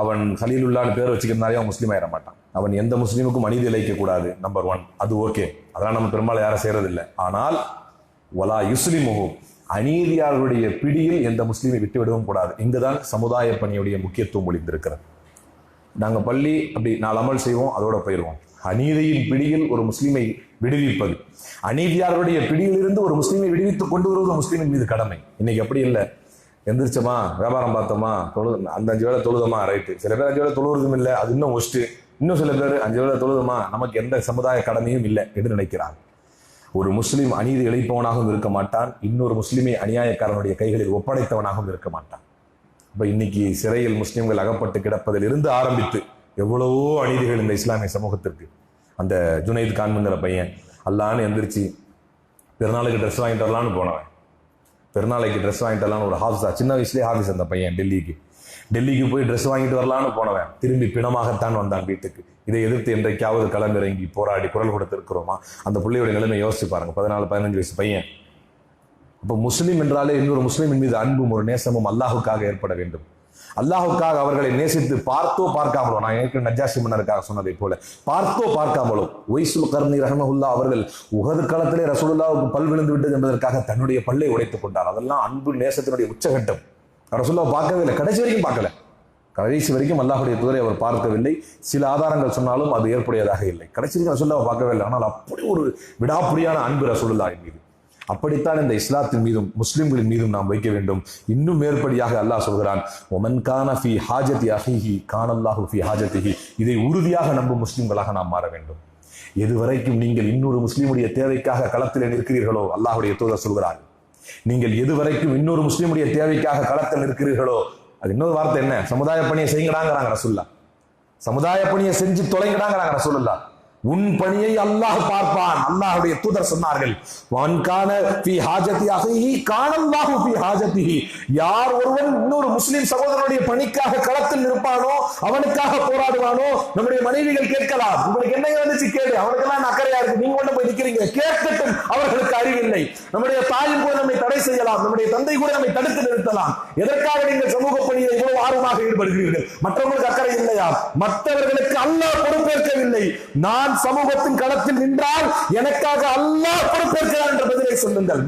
அவன் ஹலீலுல்லான்னு பேர் வச்சுக்கிறதுனாலே அவன் முஸ்லீம் ஆயிட மாட்டான். அவன் எந்த முஸ்லீமுக்கும் அநீதி இழைக்க கூடாது, நம்பர் 1. அது ஓகே, அதெல்லாம் நம்ம பெரும்பாலும் யாரும் செய்யறதில்லை. ஆனால் வலா யுஸ்லிமுஹு, அநீதியாளருடைய பிடியில் எந்த முஸ்லீமை விட்டுவிடவும் கூடாது. இங்குதான் சமுதாய பணியுடைய முக்கியத்துவம் ஒளிந்திருக்கிறது. நாங்கள் பள்ளி அப்படி 4 அமல் செய்வோம், அதோட போயிடுவோம். அநீதியின் பிடியில் ஒரு முஸ்லீமை விடுவிப்பது, அநீதியாளருடைய பிடியிலிருந்து ஒரு முஸ்லீமை விடுவித்துக் கொண்டு வருவது முஸ்லீமின் மீது கடமை. இன்னைக்கு அப்படி இல்லை. எந்திரிச்சோமா, வியாபாரம் பார்த்தோமா, அந்த 5 வேளை தொழுதமா, ரைட்டு. சில பேர் 5 வேளை தொழுவதும் இல்லை, அது இன்னும் ஒஸ்ட்டு. இன்னும் சில பேர் 5 வேளை தொழுதமா, நமக்கு எந்த சமுதாய கடமையும் இல்லை என்று நினைக்கிறார். ஒரு முஸ்லீம் அநீதி இழைப்பவனாகவும் இருக்க மாட்டான், இன்னொரு முஸ்லீமை அநியாயக்காரனுடைய கைகளில் ஒப்படைத்தவனாகவும் இருக்க மாட்டான். இப்ப இன்னைக்கு சிறையில் முஸ்லீம்கள் அகப்பட்டு கிடப்பதில் இருந்து ஆரம்பித்து எவ்வளவோ அநீதிகள் இந்த இஸ்லாமிய சமூகத்திற்கு. அந்த ஜுனைத் கான்ங்கிற பையன் அல்லான்னு எந்திரிச்சு பெருநாளைக்கு ட்ரெஸ் வாங்கிட்டு வரலான்னு போனவன். பெருநாளைக்கு ட்ரெஸ் வாங்கிட்டு வரலான்னு ஒரு ஹாஃபிஸா, சின்ன வயசுலேயே ஹாஃபிஸ் அந்த பையன். டெல்லிக்கு போய் ட்ரெஸ் வாங்கிட்டு வரலான்னு போனவன் திரும்பி பிணமாகத்தான் வந்தான் வீட்டுக்கு. இதை எதிர்த்து என்றைக்காவது களமிறங்கி போராடி குரல் கொடுத்திருக்கிறோமா? அந்த பிள்ளையோட நிலைமை யோசிச்சு பாருங்க. 14-15 வயசு பையன். அப்போ முஸ்லீம் என்றாலே இன்னொரு முஸ்லீமின் மீது அன்பும் ஒரு நேசமும் அல்லாஹுக்காக ஏற்பட வேண்டும். அல்லாஹுக்காக அவர்களை நேசித்து பார்த்தோ பார்க்காமலோ, நான் ஏற்கனவே நஜ்ஜாஷி மன்னருக்காக சொன்னதை போல பார்த்தோ பார்க்காமலோ, ஒய்சுல் கர்னி ரஹ்மஹுல்லா அவர்கள் உஹது காலத்திலே ரசூலுல்லாவுக்கு பல் விழுந்து விட்டது என்பதற்காக தன்னுடைய பல்லை உடைத்துக் கொண்டார். அதெல்லாம் அன்பு நேசத்தினுடைய உச்சகட்டம். ரசூலுல்லாஹ் பார்க்கவே இல்லை, கடைசி வரைக்கும் பார்க்கல. கடைசி வரைக்கும் அல்லாஹுடைய தூதரை அவர் பார்க்கவில்லை. சில ஆதாரங்கள் சொன்னாலும் அது ஏற்புடையதாக இல்லை. கடைசி வரைக்கும் ரசூலுல்லாஹ் பார்க்கவே இல்லை. ஆனால் அப்படி ஒரு விடாப்புடியான அன்பு ரசூலுல்லாஹின் மீது. அப்படித்தான் இந்த இஸ்லாத்தின் மீதும் முஸ்லிம்களின் மீதும் நாம் வைக்க வேண்டும். இன்னும் மேற்படியாக அல்லாஹ் சொல்கிறான், ஒமன் கான ஃபி ஹாஜதி அஹீஹி கானல்லாஹு ஃபி ஹாஜதிஹி. இதை உறுதியாக நம்பும் முஸ்லிம்களாக நாம் மாற வேண்டும். எதுவரைக்கும் நீங்கள் இன்னொரு முஸ்லிமுடைய தேவைக்காக களத்தில் நிற்கிறீர்களோ, அல்லாஹுடைய தூதர் சொல்கிறார், நீங்கள் எதுவரைக்கும் இன்னொரு முஸ்லிமுடைய தேவைக்காக களத்தில் நிற்கிறீர்களோ, அது இன்னொரு வார்த்தை என்ன, சமுதாய பணியை செய்யுங்கடாங்கிறாங்க ரசூலுல்லாஹ். சமுதாய பணியை செஞ்சு தொலைங்கடாங்கிறாங்க ரசூலுல்லாஹ். உன் பணியை அல்லாஹ் பார்ப்பான். அல்லாஹ்வுடைய தூதர் சொன்னார்கள், யார் ஒருவன் இன்னொரு முஸ்லிம் சகோதரனுடைய பணிக்காக களத்தில் நிற்பானோ, அவனுக்காக போராடுவானோ. நம்முடைய மனைவிகள் கேட்கலாம், உங்களுக்கு என்ன வந்துச்சு கேடு, அவனுக்கெல்லாம் அக்கறையா இருக்கு, நீங்க கொண்டு போய் நிக்கிறீங்க, கேட்கட்டும், அவர்களுக்கு அறிவில்லை. நம்முடைய தாயும் கூட நம்மை தடை செய்யலாம், நம்முடைய தந்தை கூட நம்மை தடுத்து நிறுத்தலாம். எதற்காக நீங்கள் சமூக பணியை இவ்வளவு ஆர்வமாக ஈடுபடுகிறீர்கள்? மற்றவங்களுக்கு அக்கறை இல்லையா? மற்றவர்களுக்கு அல்லாஹ் பொறுப்பேற்கவில்லை. நான் சமூகத்தின் களத்தில் நின்றால் எனக்காக அல்லாஹ் பொறுப்பேற்கிறார் என்ற பதிலை சொல்லுங்கள்.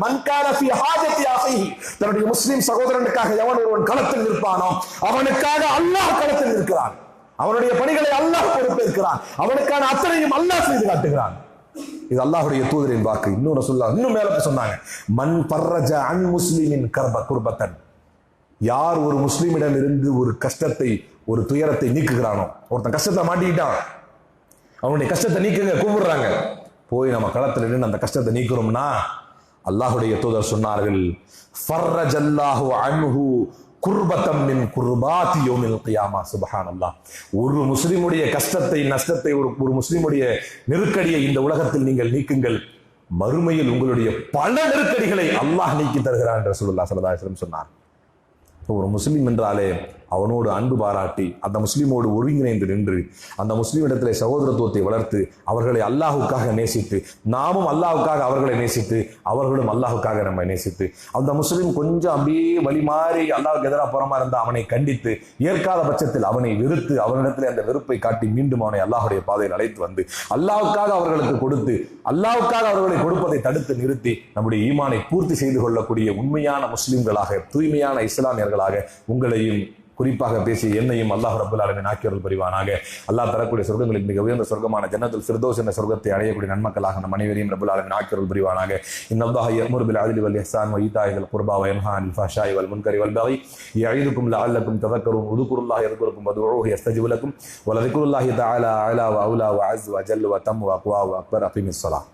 தன்னுடைய முஸ்லிம் சகோதரனுக்காக எவன் ஒருவன் களத்தில் நிற்பானோ அவனுக்காக அல்லாஹ் களத்தில் நிற்கிறான். அவனுடைய பணிகளை அல்லாஹ் பொறுப்பேற்கிறான். அவனுக்கான அத்தனையும் அல்லாஹ் செய்து காட்டுகிறான். இது அல்லாஹ்வுடைய தூதரின் வாக்கு. இன்னொரு சொல்ல இன்னும் மேல சொன்னாங்க, மன் பர்ரஜ அன் முஸ்லிமின் குர்பத்தன். யார் ஒரு முஸ்லிமிடம் இருந்து ஒரு கஷ்டத்தை, ஒரு துயரத்தை நீக்குகிறானோ, ஒருத்தன் கஷ்டத்தை மாட்டிக்கிட்டான், அவனுடைய கஷ்டத்தை நீக்குங்க கூப்பிடுறாங்க, போய் நம்ம களத்தில் நின்று அந்த கஷ்டத்தை நீக்கிறோம்னா, அல்லாஹுடைய தூதர் சொன்னார்கள், ஃபர்ரஜல்லாஹு அன்ஹு குர்பத்தம் மின் குர்பாத்தி யௌமில் கியாமா. சுப்ஹானல்லாஹ். ஒரு முஸ்லிமுடைய கஷ்டத்தை, நஷ்டத்தை, ஒரு முஸ்லிமுடைய நெருக்கடியை இந்த உலகத்தில் நீங்கள் நீக்குங்கள், மறுமையில் உங்களுடைய பல நெருக்கடிகளை அல்லாஹ் நீக்கி தருகிறான் என்று ரசூலுல்லாஹ் ஸல்லல்லாஹு அலைஹி வஸல்லம் சொன்னார். ஒரு முஸ்லிம் என்றாலே அவனோடு அன்பு பாராட்டி, அந்த முஸ்லிமோடு ஒருங்கிணைந்து நின்று, அந்த முஸ்லிமிடத்திலே சகோதரத்துவத்தை வளர்த்து, அவர்களை அல்லாஹுக்காக நேசித்து, நாமும் அல்லாஹுக்காக அவர்களை நேசித்து, அவர்களும் அல்லாஹுக்காக நம்மை நேசித்து, அந்த முஸ்லிம் கொஞ்சம் அப்படியே வழி மாறி அல்லாஹுக்கு எதிராக புறமா இருந்தால் அவனை கண்டித்து, ஏற்காத பட்சத்தில் அவனை வெறுத்து, அவனிடத்திலே அந்த வெறுப்பை காட்டி மீண்டும் அவனை அல்லாஹுடைய பாதையில் அழைத்து வந்து, அல்லாஹுக்காக அவர்களுக்கு கொடுத்து, அல்லாஹுக்காக அவர்களை கொடுப்பதை தடுத்து நிறுத்தி, நம்முடைய ஈமானை பூர்த்தி செய்து கொள்ளக்கூடிய உண்மையான முஸ்லிம்களாக, தூய்மையான இஸ்லாமியர்களாக உங்களையும் குறிப்பாக பேசி என்னையும் அல்லாஹ் ரப்பல் ஆலமீன் ஆக்கியருள் புரிவானாக. அல்லாஹ் தரக்கூடிய சொர்க்கங்களில் மிக உயர்ந்த சொர்க்கமான ஜன்னத்துல் ஃபிர்தௌஸ் என்ற சொர்க்கத்தை அடையக்கூடிய நன்மக்களாக நம் அனைவரையும் ரப்பல் ஆலமீன் ஆக்கியருள் புரிவானாக. இன்னல்லாஹ யஅமுரு பில் அத்லி வல் இஹ்சான் வ ஈதாஇ தில் குர்பா வ யன்ஹா அனில் ஃபஹ்ஷாஇ வல் முன்கரி வல் பகி யஇதுக்கும் லஅல்லக்கும் ததக்கரூன் உذ்குருல்லாஹ யذ்குருக்கும் வதுஊஹு யஸ்தஜிபு லக்கும் வ லذிக்ருல்லாஹி தஆலா அலா வ அவுலா வ அஸ் வ ஜல்ல வ தம் வ அக்வா வ அக்பர். அகீமிஸ் ஸலாத்.